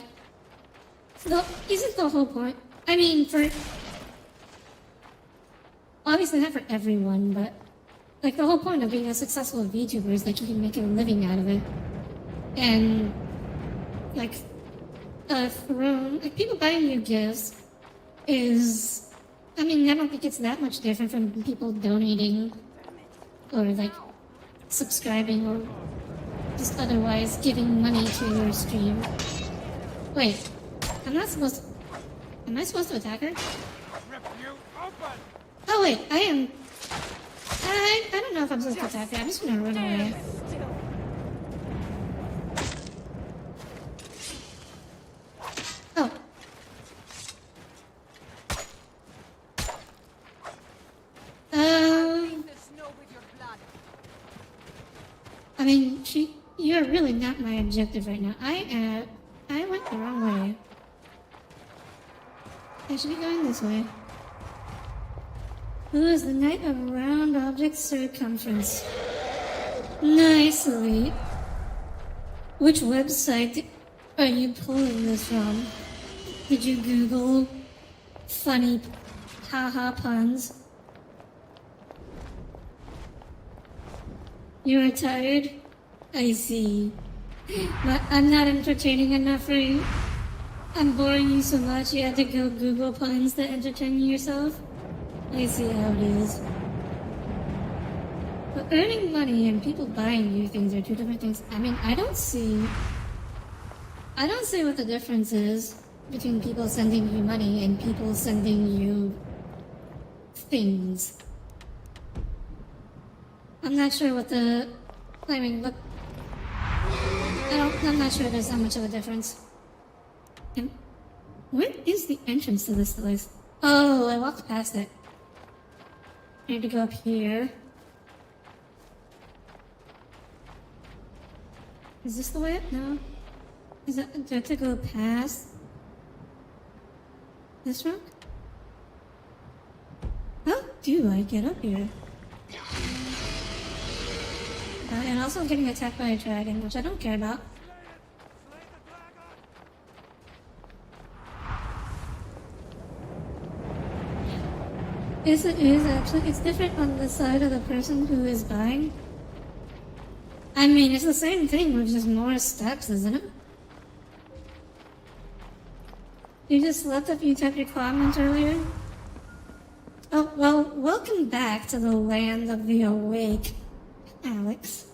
isn't the whole point? I mean, obviously not for everyone, but like the whole point of being a successful VTuber is that you can make a living out of it. And like, like people buying you gifts is, I mean, I don't think it's that much different from people donating or like subscribing or just otherwise giving money to your stream. Wait, am I supposed to attack her? Oh wait, I am. I don't know if I'm supposed to attack her. I'm just gonna run away. Oh. I mean, you're really not my objective right now. I went the wrong way. I should be going this way. Who is the Knight of Round Object Circumference? Nicely. Which website are you pulling this from? Did you Google funny haha puns? You are tired? I see. But I'm not entertaining enough for you. I'm boring you so much you had to go Google puns to entertain yourself? I see how it is. But earning money and people buying you things are two different things. I mean, I don't see what the difference is between people sending you money and people sending you things. I'm not sure what the, I mean, look, I'm not sure there's that much of a difference. And where is the entrance to this place? Oh, I walked past it. I need to go up here. Is this the way up? No. Do I have to go past this rock? How do I get up here? And also I'm getting attacked by a dragon, which I don't care about. Yes, it is actually. It's different on the side of the person who is buying. I mean, it's the same thing with just more steps, isn't it? You just left after you typed your comments earlier? Oh, well, welcome back to the land of the awake, Alex.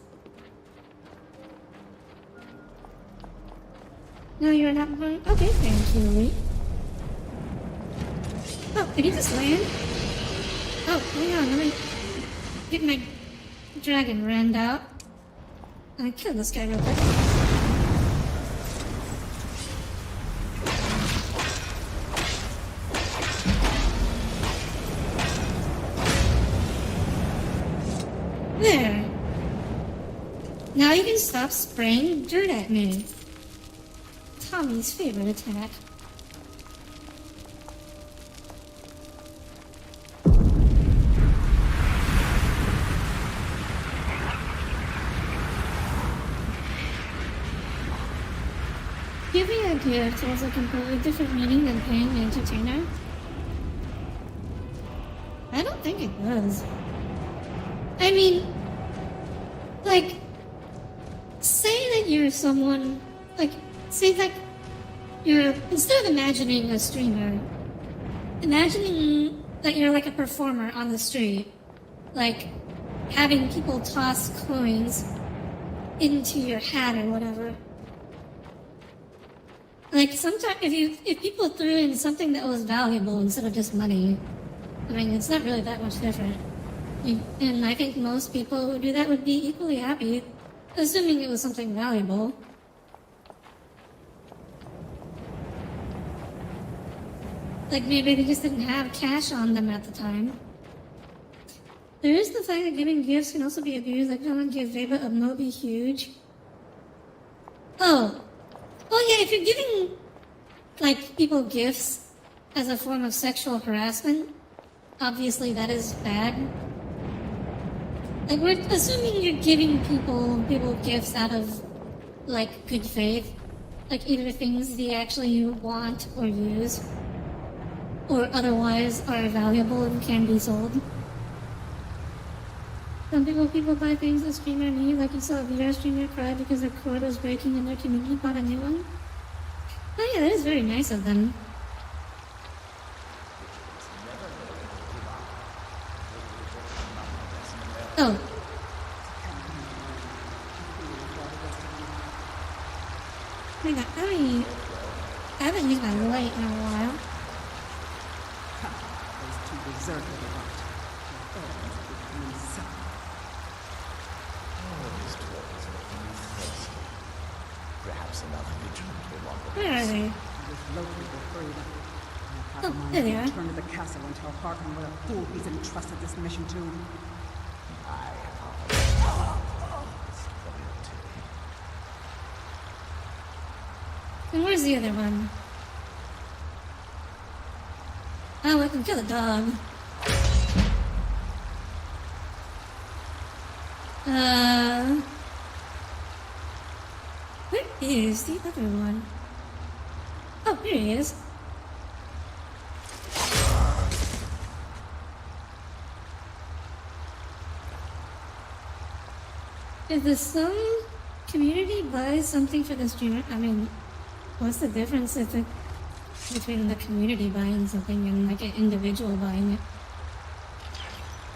No, you're not going. Okay, thank you, Lee. Oh, did he just land? Oh, hang on, let me get my dragon rend out. I killed this guy real quick. There. Now you can stop spraying dirt at me. Tommy's favorite attack. Giving a gift has a completely different meaning than paying an entertainer? I don't think it does. I mean, like, say that you're someone, like, say that you're, instead of imagining a streamer, imagining that you're like a performer on the street, like having people toss coins into your hat or whatever. Like sometimes if people threw in something that was valuable instead of just money, I mean, it's not really that much different. And I think most people who do that would be equally happy, assuming it was something valuable. Like maybe they just didn't have cash on them at the time. There is the fact that giving gifts can also be abused, like someone give Veba a Moby Huge. Oh. Well, yeah, if you're giving, like, people gifts as a form of sexual harassment, obviously that is bad. Like, we're assuming you're giving people gifts out of, like, good faith. like either things they actually want or use, or otherwise are valuable and can be sold. Some people buy things the streamer need, like you saw a VR streamer cry because their cord was breaking and their community bought a new one. Oh yeah, that is very nice of them. Oh. I haven't used my light in a while. Those two deserve it a lot. Perhaps enough vigilant will longer. Where are they? Oh, there they are. Return to the castle and tell Harkin what a fool he's entrusted this mission to. And where's the other one? Oh, I can kill a dog. Where is the other one? Oh, here he is. If the some community buys something for the streamer, I mean, what's the difference between the community buying something and like an individual buying it?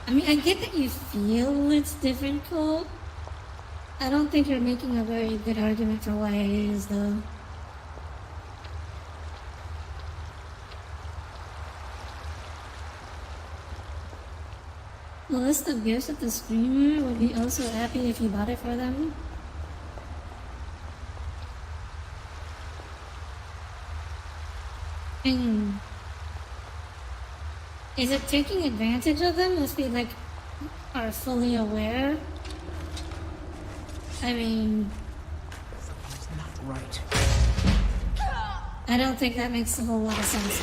I mean, I get that you feel it's different, Cole. I don't think you're making a very good argument for why it is, though. The list of gifts that the streamer would be also happy if you bought it for them. And is it taking advantage of them if they like are fully aware? I mean, something's not right. I don't think that makes a whole lot of sense.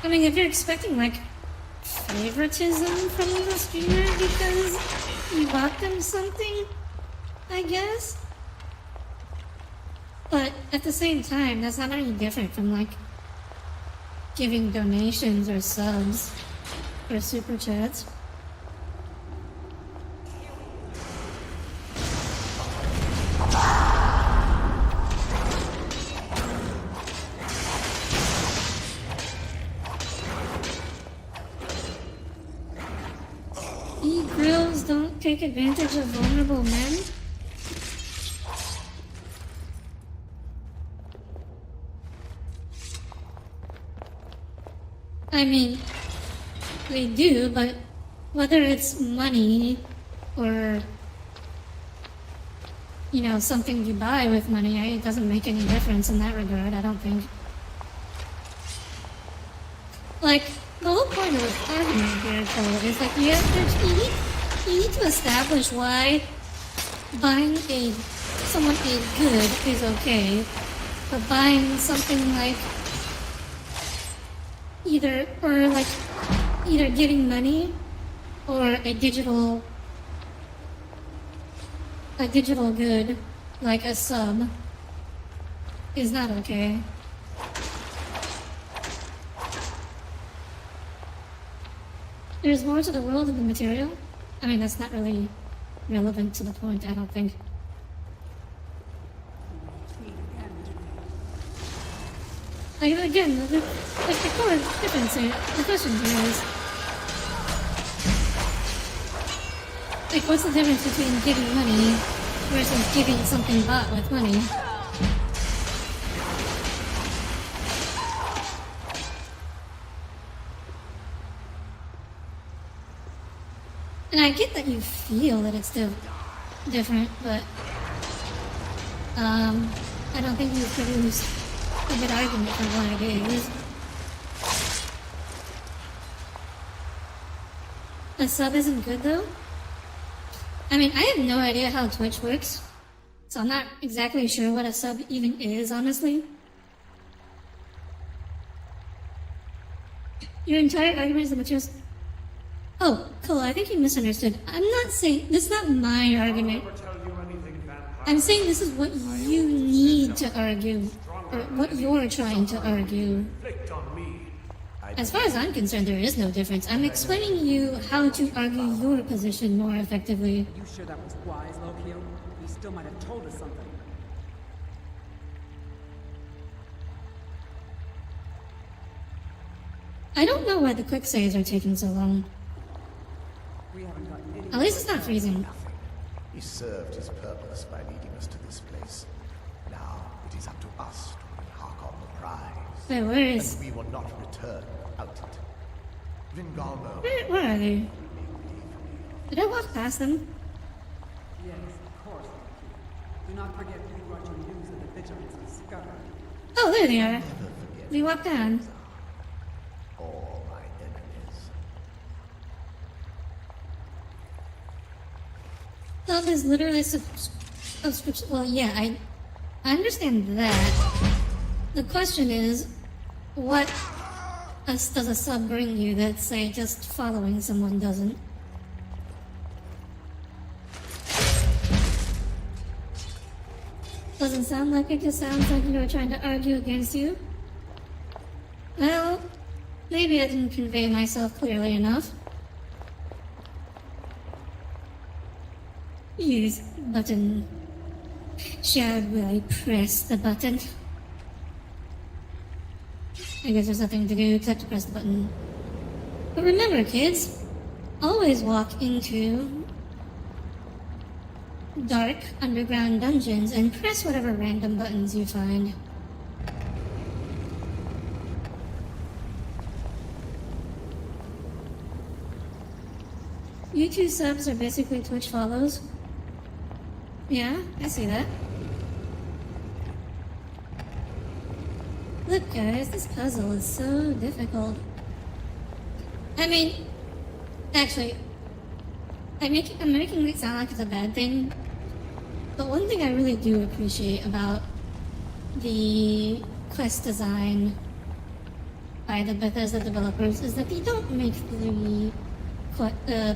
I mean, if you're expecting like favoritism from the streamer because you bought them something, I guess. But at the same time, that's not any different from like giving donations or subs or super chats. E-grills don't take advantage of vulnerable men? I mean, they do, but whether it's money or, you know, something you buy with money, it doesn't make any difference in that regard, I don't think. Like, the whole point of this argument here, Cole, is like you need to establish why buying someone a good is okay, but buying something like either getting money or a digital good like a sub is not okay. There's more to the world than the material. I mean, that's not really relevant to the point, I don't think. Like, again, the core difference here, the question here is, like, what's the difference between giving money versus giving something bought with money? And I get that you feel that it's still different, but I don't think you've produced a good argument for why it is. A sub isn't good though? I mean, I have no idea how Twitch works, so I'm not exactly sure what a sub even is, honestly. Your entire argument is the materials. Oh, cool, I think you misunderstood. I'm not saying... This is not my argument. I'm saying this is what you need to argue. Or what you're trying to argue. As far as I'm concerned, there is no difference. I'm explaining you how to argue your position more effectively. You sure that was wise, Lokio? He still might have told us something. I don't know why the quick saves are taking so long. We haven't got any... At least it's not freezing. He served his purpose by leading us to this place. Now it is up to us to bring Harkon the prize. Wait, where is... And we will not return without it. Vingalmo. Where are they? Did I walk past them? Yes, of course. Do not forget we brought you news of the vigilance of Skyrim. Oh, there they are. We walked down. All my enemies. Well, there's literally a subscription. Well, yeah, I understand that. The question is, what does a sub bring you that, say, just following someone doesn't? Doesn't sound like it, just sounds like you were trying to argue against you. Well, maybe I didn't convey myself clearly enough. Use button. Shall I press the button? I guess there's nothing to do except to press the button. But remember, kids, always walk into dark underground dungeons and press whatever random buttons you find. YouTube subs are basically Twitch follows. Yeah, I see that. Look guys, this puzzle is so difficult. I mean, actually, I'm making it sound like it's a bad thing, but one thing I really do appreciate about the quest design by the Bethesda developers is that they don't make the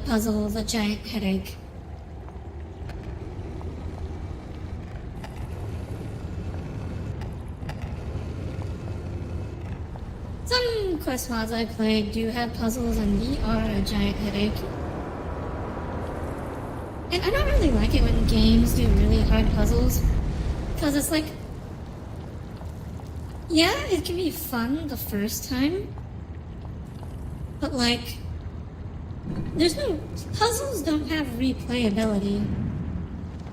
puzzles a giant headache. Some quest mods I played do have puzzles and they are a giant headache. And I don't really like it when games do really hard puzzles, because it's like, yeah, it can be fun the first time, but like, puzzles don't have replayability.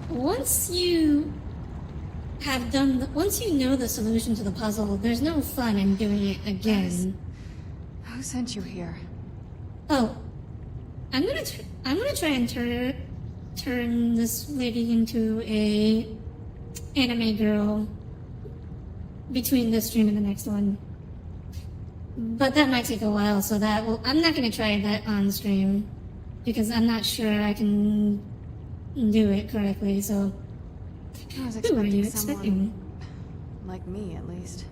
Once you know the solution to the puzzle, there's no fun in doing it again. Who sent you here? Oh, I'm gonna try and turn this lady into a anime girl between this stream and the next one. But that might take a while, so I'm not gonna try that on stream because I'm not sure I can do it correctly, so I was who are you expecting expecting? like me, at least.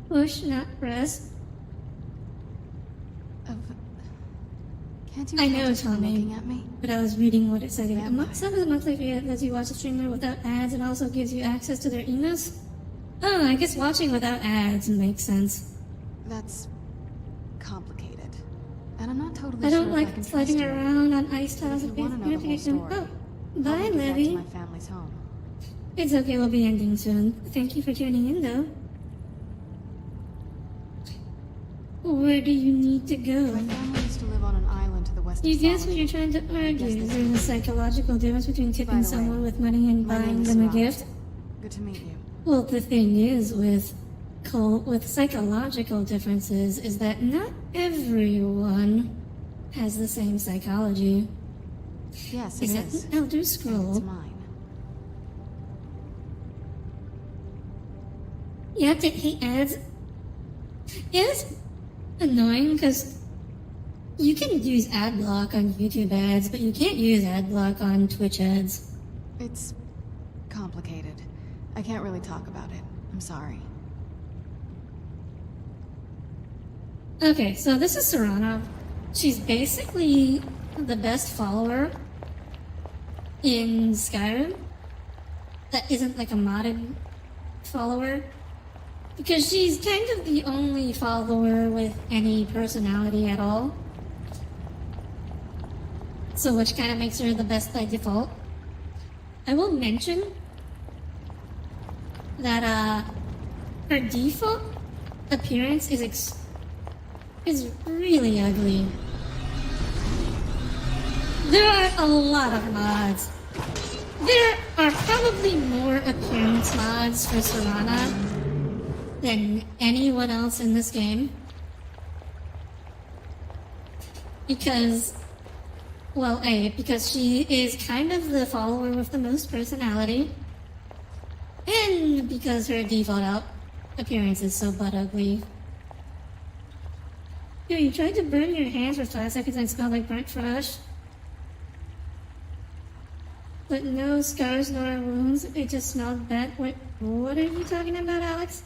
Push, not press. Can't you I tell know, just from Tommy, looking at me? but I was reading what it said. Some of the monthly fee lets you watch a streamer without ads and also gives you access to their emails. Oh, I guess watching without ads makes sense. That's complicated. And I'm not totally I don't sure like if I can sliding trust you. around on ice tiles If and you want to know the whole story, Oh, I'll bye, get back to Livy. my family's home. It's okay, we'll be ending soon. Thank you for tuning in, though. Where do you need to go? My family used to live on an island to the west You of guess what Solitude. you're trying to argue? Yes, Is there a psychological difference between tipping By the way, someone with money and my buying name is them a Rob. gift? Good to meet you. Well, the thing is with psychological differences is that not everyone has the same psychology. Yes, it Is is. that an Elder Scroll? It's mine. You have to hate ads. Yeah, it's annoying because you can use ad block on YouTube ads, but you can't use ad block on Twitch ads. It's complicated. I can't really talk about it. I'm sorry. Okay, so this is Serana. She's basically the best follower in Skyrim that isn't like a modded follower. Because she's kind of the only follower with any personality at all. So which kind of makes her the best by default. I will mention that her default appearance is really ugly. There are a lot of mods. There are probably more appearance mods for Serana than anyone else in this game. Because, well, because she is kind of the follower with the most personality, and because her default appearance is so butt ugly. Yo, you tried to burn your hands for 5 seconds and smelled like burnt flesh. But no scars nor wounds, it just smelled bad. Wait, what are you talking about, Alex?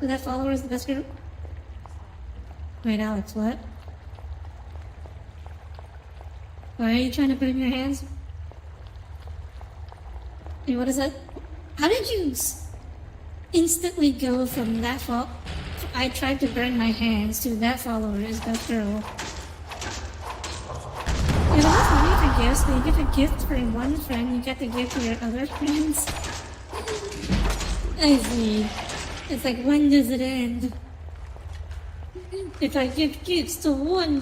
That follower is the best group? Wait, Alex, what? Why are you trying to burn your hands? Hey, what is that? How did you instantly go from that I tried to burn my hands to that follower is best girl? You have enough money for gifts, but you give a gift for one friend, you get to give to your other friends? I see. It's like, when does it end? If I give gifts to one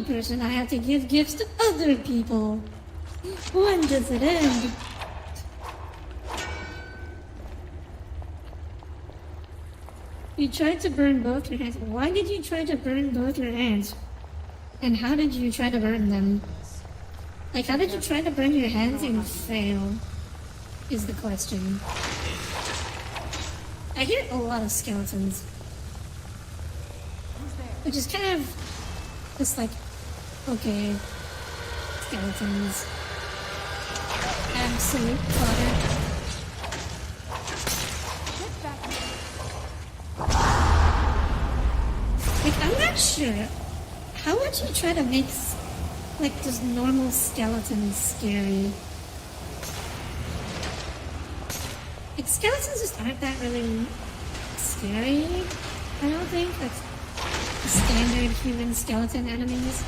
person, I have to give gifts to other people. When does it end? You tried to burn both your hands. Why did you try to burn both your hands? And how did you try to burn them? Like, how did you try to burn your hands and fail? Is the question. I hear a lot of skeletons. Which is kind of just like, okay, skeletons. Absolute clutter. Like, I'm not sure. How would you try to make, like, just normal skeletons scary? Like, skeletons just aren't that really scary, I don't think. Like, standard human skeleton enemies.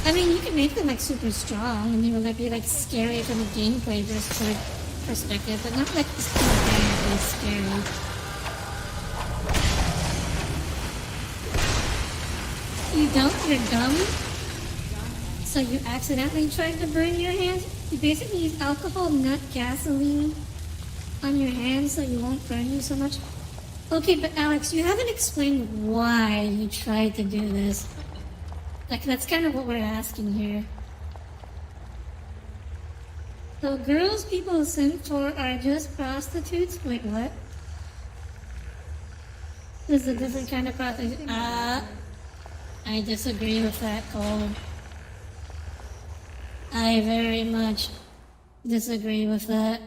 I mean, you can make them, like, super strong, and they will be, like, scary from a gameplay perspective, but not, like, just inherently scary. You don't? You're dumb? So you accidentally tried to burn your hands? You basically use alcohol, not gasoline, on your hands so you won't burn you so much? Okay, but Alex, you haven't explained why you tried to do this. Like, that's kind of what we're asking here. So girls people sent for are just prostitutes? Wait, what? This is a different kind of prostitute. I disagree with that, Cole. I very much disagree with that.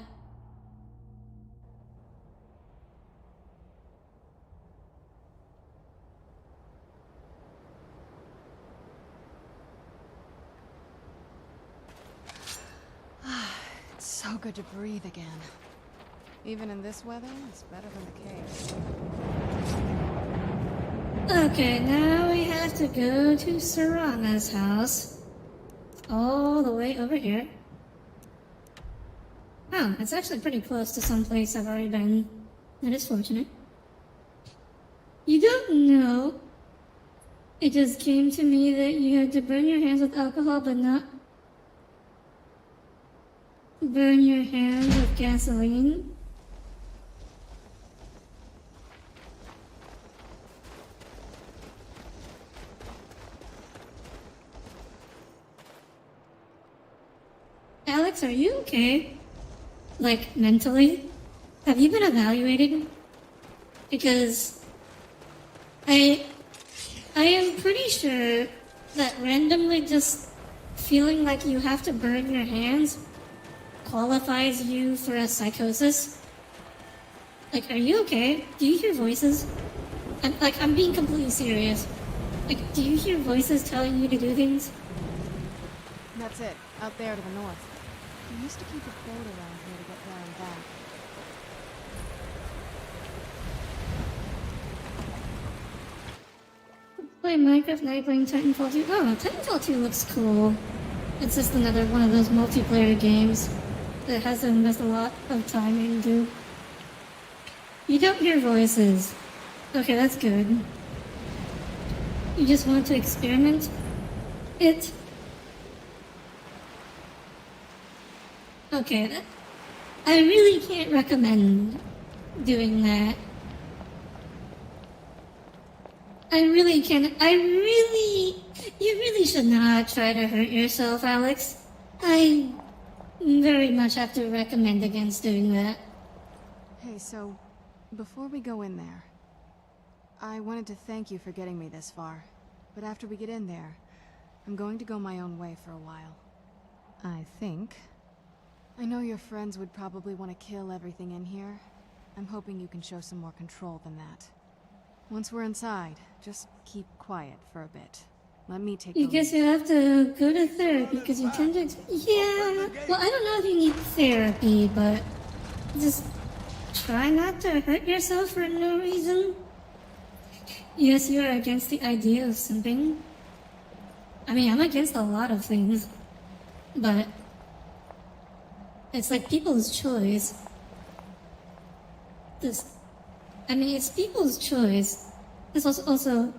It's so good to breathe again. Even in this weather, it's better than the cave. Okay, now we have to go to Serana's house. All the way over here. Oh, it's actually pretty close to some place I've already been. That is fortunate. You don't know. It just came to me that you had to burn your hands with alcohol, but not burn your hands with gasoline. Alex, are you okay? Like, mentally? Have you been evaluated? Because I am pretty sure that randomly just feeling like you have to burn your hands qualifies you for a psychosis. Like, are you okay? Do you hear voices? I'm being completely serious. Like, do you hear voices telling you to do things? That's it, out there to the north. We used to keep a boat around here to get there and back. Play Minecraft, now you're playing Titanfall 2. Oh, Titanfall 2 looks cool. It's just another one of those multiplayer games that has to invest a lot of time into. You don't hear voices. Okay, that's good. You just want to experiment it? Okay, I really can't recommend doing that. You really should not try to hurt yourself, Alex. I very much have to recommend against doing that. Hey, so, before we go in there, I wanted to thank you for getting me this far. But after we get in there, I'm going to go my own way for a while. I think. I know your friends would probably want to kill everything in here. I'm hoping you can show some more control than that. Once we're inside, just keep quiet for a bit. Let me take You guess you have to go to therapy because you tend to... Yeah, well, I don't know if you need therapy, but just try not to hurt yourself for no reason. Yes, you are against the idea of simping. I mean, I'm against a lot of things, but it's like people's choice. It's people's choice. There's also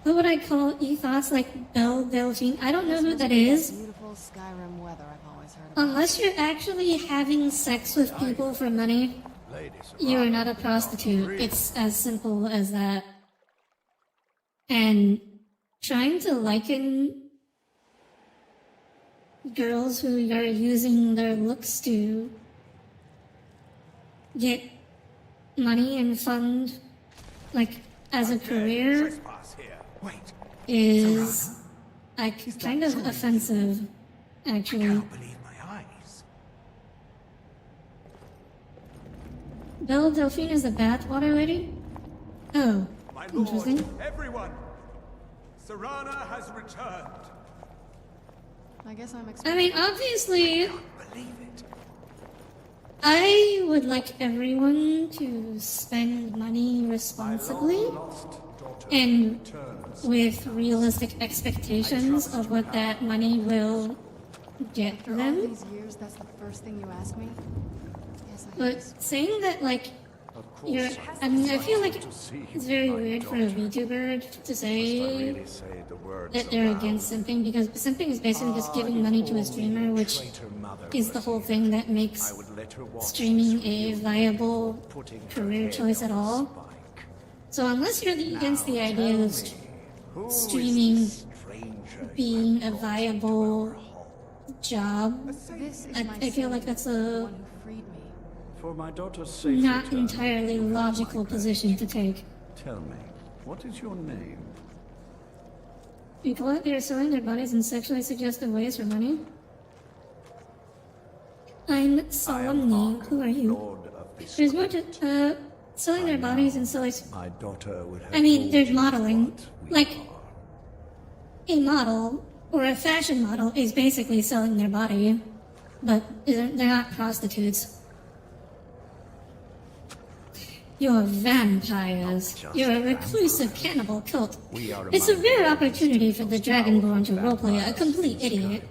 what would I call ethos, like Belle Delphine? I don't know who that is. Beautiful Skyrim weather I've always heard about. Unless you're actually having sex with people for money, you are not a prostitute. It's as simple as that. And trying to liken girls who are using their looks to get money and fund, like, as a career is kind of offensive, actually. I can't believe my eyes. Belle Delphine is the bathwater lady? Oh, My lord, interesting. everyone! Serana has returned. I guess I'm I mean, obviously, I would like everyone to spend money responsibly and with realistic expectations of what that money will get After all them. these years, that's the first thing you ask me? Yes, I But saying that, like, I mean, I feel like it's very weird for a VTuber to say that they're against simping, because simping is basically just giving money to a streamer, which is the whole thing that makes streaming a viable career choice at all. So unless you're against the idea of streaming being a viable job, I feel like that's a For my daughter's safe not return, entirely logical position to take. tell me, what is your name? People out there selling their bodies in sexually suggestive ways for money? I'm Solemnly. Who are you? There's more to, selling their bodies in silly... My daughter would have I mean, told there's you modeling. what Like, a model, or a fashion model, is basically selling their body. But they're not prostitutes. You're vampires. You're a reclusive cannibal cult. It's a rare opportunity for the Dragonborn to roleplay a complete idiot.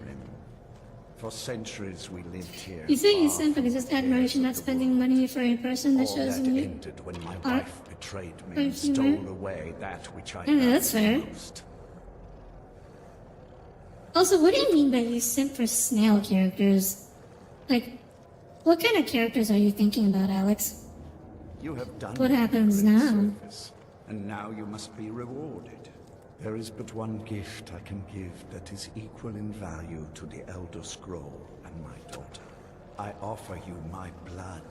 For centuries we lived here. You say you simp, but it's just admiration, not spending money for a person that All shows that you ended when my art. wife betrayed me Or and humor. stole away that which I Yeah, that's fair. most. Also, what do you mean by you simp for snail characters? Like, what kind of characters are you thinking about, Alex? You have done What me happens great now? service, and now you must be rewarded. There is but one gift I can give that is equal in value to the Elder Scroll and my daughter. I offer you my blood.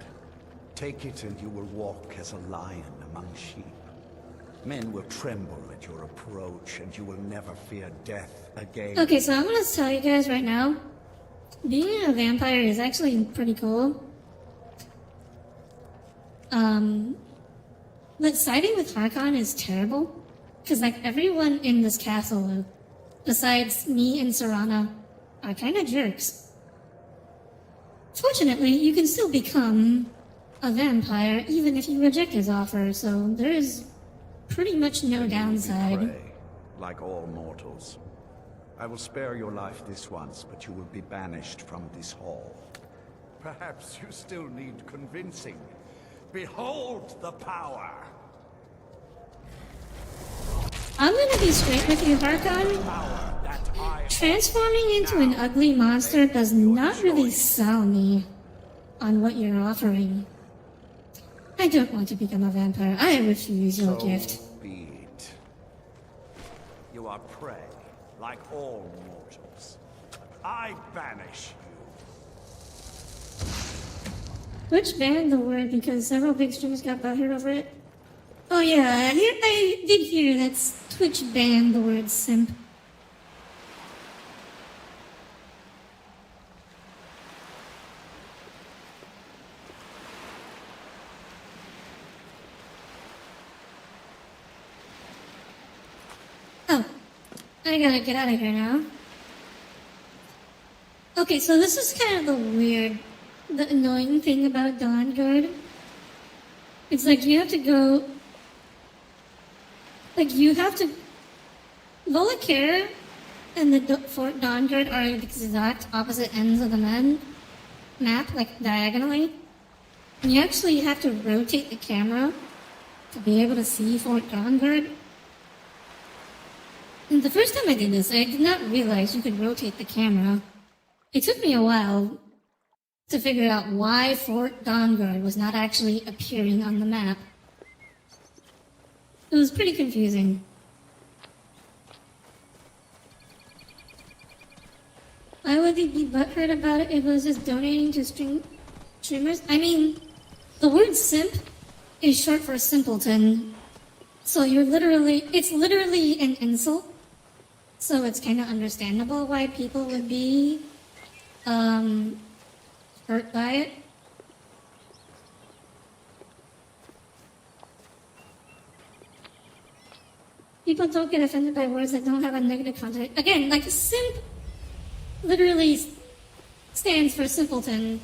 Take it and you will walk as a lion among sheep. Men will tremble at your approach and you will never fear death again. Okay, so I'm gonna tell you guys right now, being a vampire is actually pretty cool. But siding with Harkon is terrible, because like everyone in this castle, besides me and Serana, are kind of jerks. Fortunately, you can still become a vampire even if you reject his offer, so there is pretty much no downside. Pray, like all mortals. I will spare your life this once, but you will be banished from this hall. Perhaps you still need convincing. Behold the power! I'm gonna be straight with you, Harkon. Transforming into an ugly monster does not really sell me on what you're offering. I don't want to become a vampire. I refuse your gift. Be it. You are prey, like all mortals. I banish you. Twitch banned the word because several big streamers got butthurt over it. Oh yeah, I did hear that Twitch banned the word simp. Oh, I gotta get out of here now. Okay, so this is kind of the annoying thing about Dawnguard. It's like you have to go, like you have to, Volacare and the Fort Dawnguard are the exact opposite ends of the map, like diagonally. And you actually have to rotate the camera to be able to see Fort Dawnguard. And the first time I did this, I did not realize you could rotate the camera. It took me a while to figure out why Fort Dawnguard was not actually appearing on the map. It was pretty confusing. Why would they be butthurt about it if it was just donating to streamers? I mean, the word simp is short for simpleton. So it's literally an insult. So it's kind of understandable why people would be hurt by it. People don't get offended by words that don't have a negative content. Again, like simp literally stands for simpleton.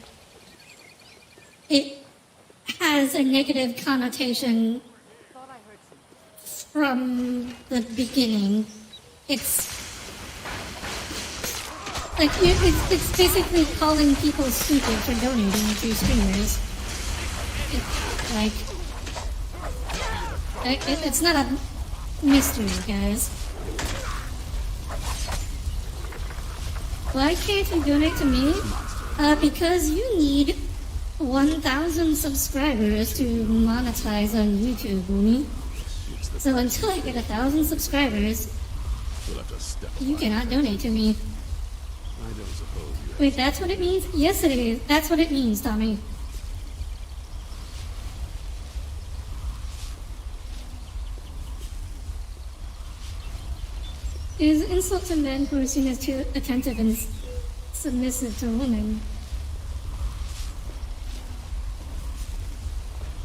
It has a negative connotation from the beginning. It's like it's basically calling people stupid for donating to streamers. It's not a mystery, guys. Why can't you donate to me? Because you need 1,000 subscribers to monetize on YouTube, Boomy. So until I get 1,000 subscribers, you cannot donate to me. Wait, that's what it means? Yes, it is. That's what it means, Tommy. It is an insult to men who are seen as too attentive and submissive to women.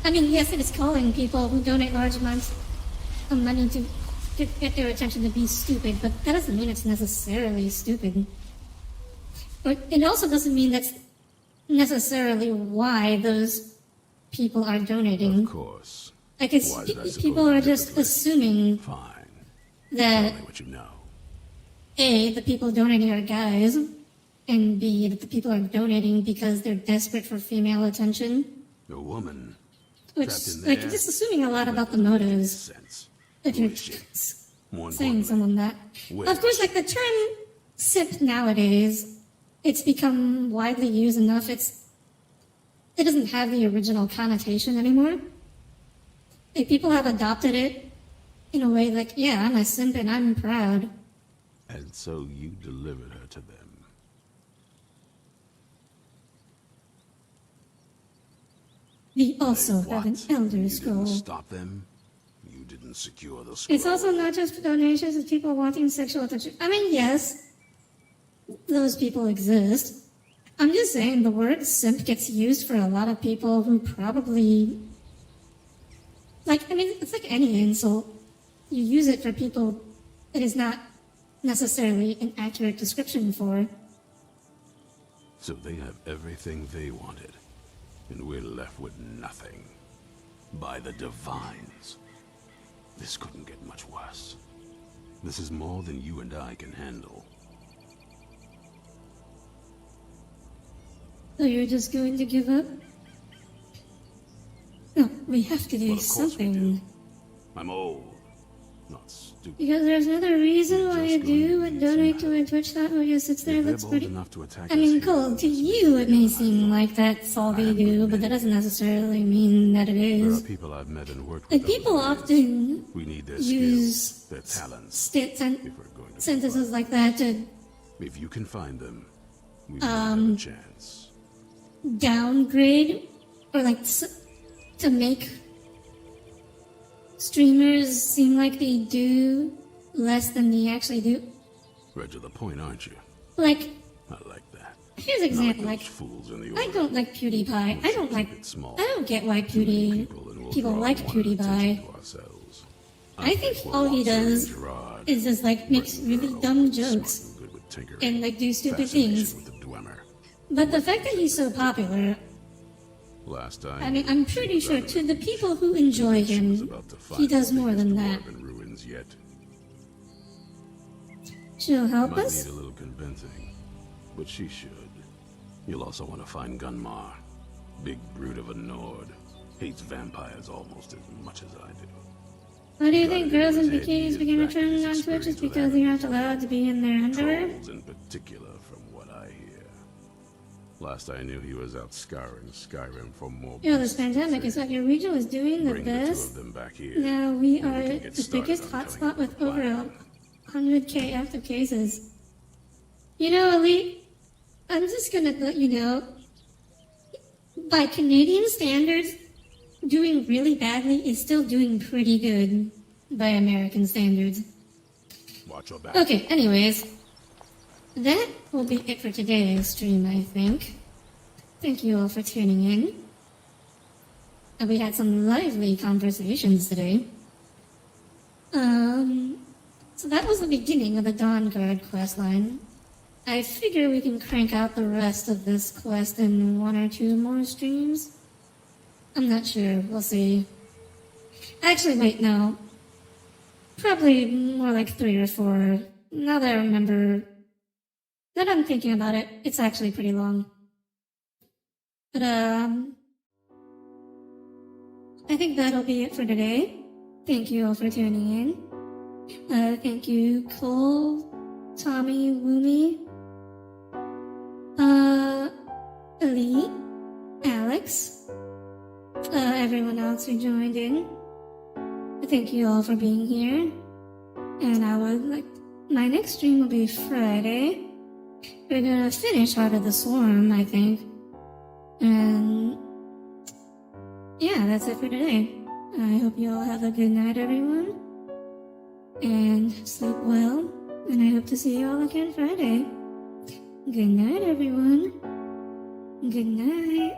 I mean, yes, it is calling people who donate large amounts of money to get their attention to be stupid, but that doesn't mean it's necessarily stupid. But it also doesn't mean that's necessarily why those people are donating. Of course. Like people are just assuming that Tell me what you know. A, the people donating are guys, and B, that the people are donating because they're desperate for female attention. A woman. Which, trapped in like, there. just assuming a lot about the motives. If you're saying someone that. Of course, like, the term simp nowadays, it's become widely used enough, it doesn't have the original connotation anymore. Like, people have adopted it in a way like, yeah, I'm a simp and I'm proud. And so you delivered her to them. We also have an Elder Scroll. Stop them. You didn't secure the scroll. It's also not just for donations, it's people wanting sexual attention. I mean, yes, those people exist. I'm just saying the word simp gets used for a lot of people who probably Like, I mean, it's like any insult. You use it for people it is not necessarily an accurate description for. So they have everything they wanted, and we're left with nothing. By the Divines. This couldn't get much worse. This is more than you and I can handle. So you're just going to give up? No, we have to do Well, of course we something. do. I'm old, not stupid. Because there's another reason why you do and donate to a Twitch that who just sits there If and they're looks bold pretty. enough to attack I mean, us Cole, to you it may seem like that's all they do, but that doesn't necessarily mean that it There are is. people I've met and worked Like, with. people often We need their use skills, their talents. sentences like that to If you can find them, we might have a chance. downgrade or like to make streamers seem like they do less than they actually do. Right to the point, aren't you? Like, I like that. here's an example. Like, Fools in the I don't like PewDiePie. I don't like. I don't get why people like PewDiePie. I think all he does is just like makes really dumb jokes and like do stupid things. But the fact that he's so popular, Last time, I mean, I'm pretty sure to the people who enjoy him, he does more than that. ruins yet. She'll help Might us? need a little convincing, but she should. You'll also want to find Gunmar. Big brute of a Nord. Hates vampires almost as much as I do. Why do you think girls in bikinis begin returning on Twitch just because they aren't allowed to be in their underwear? Trolls in particular, from what I hear. Last I knew, he was out scouring Skyrim for more. Yo, this pandemic is what your region is doing the Bring the two of best. them back here. Now we and are can get the started biggest on hotspot with over 100k active cases. You know, Elite, I'm just gonna let you know, by Canadian standards, doing really badly is still doing pretty good by American standards. Watch your back. Okay, anyways, that will be it for today's stream, I think. Thank you all for tuning in. And we had some lively conversations today. So that was the beginning of the Dawn Guard questline. I figure we can crank out the rest of this quest in 1 or 2 more streams. I'm not sure, we'll see. Actually, wait, no. Probably more like 3 or 4. Now that I remember, that I'm thinking about it, it's actually pretty long. But, I think that'll be it for today. Thank you all for tuning in. Thank you, Cole, Tommy, Woomy, Elite, Alex, everyone else who joined in. Thank you all for being here. And my next stream will be Friday. We're gonna finish Heart of the Swarm, I think. And yeah, that's it for today. I hope you all have a good night, everyone. And sleep well. And I hope to see you all again Friday. Good night, everyone. Good night.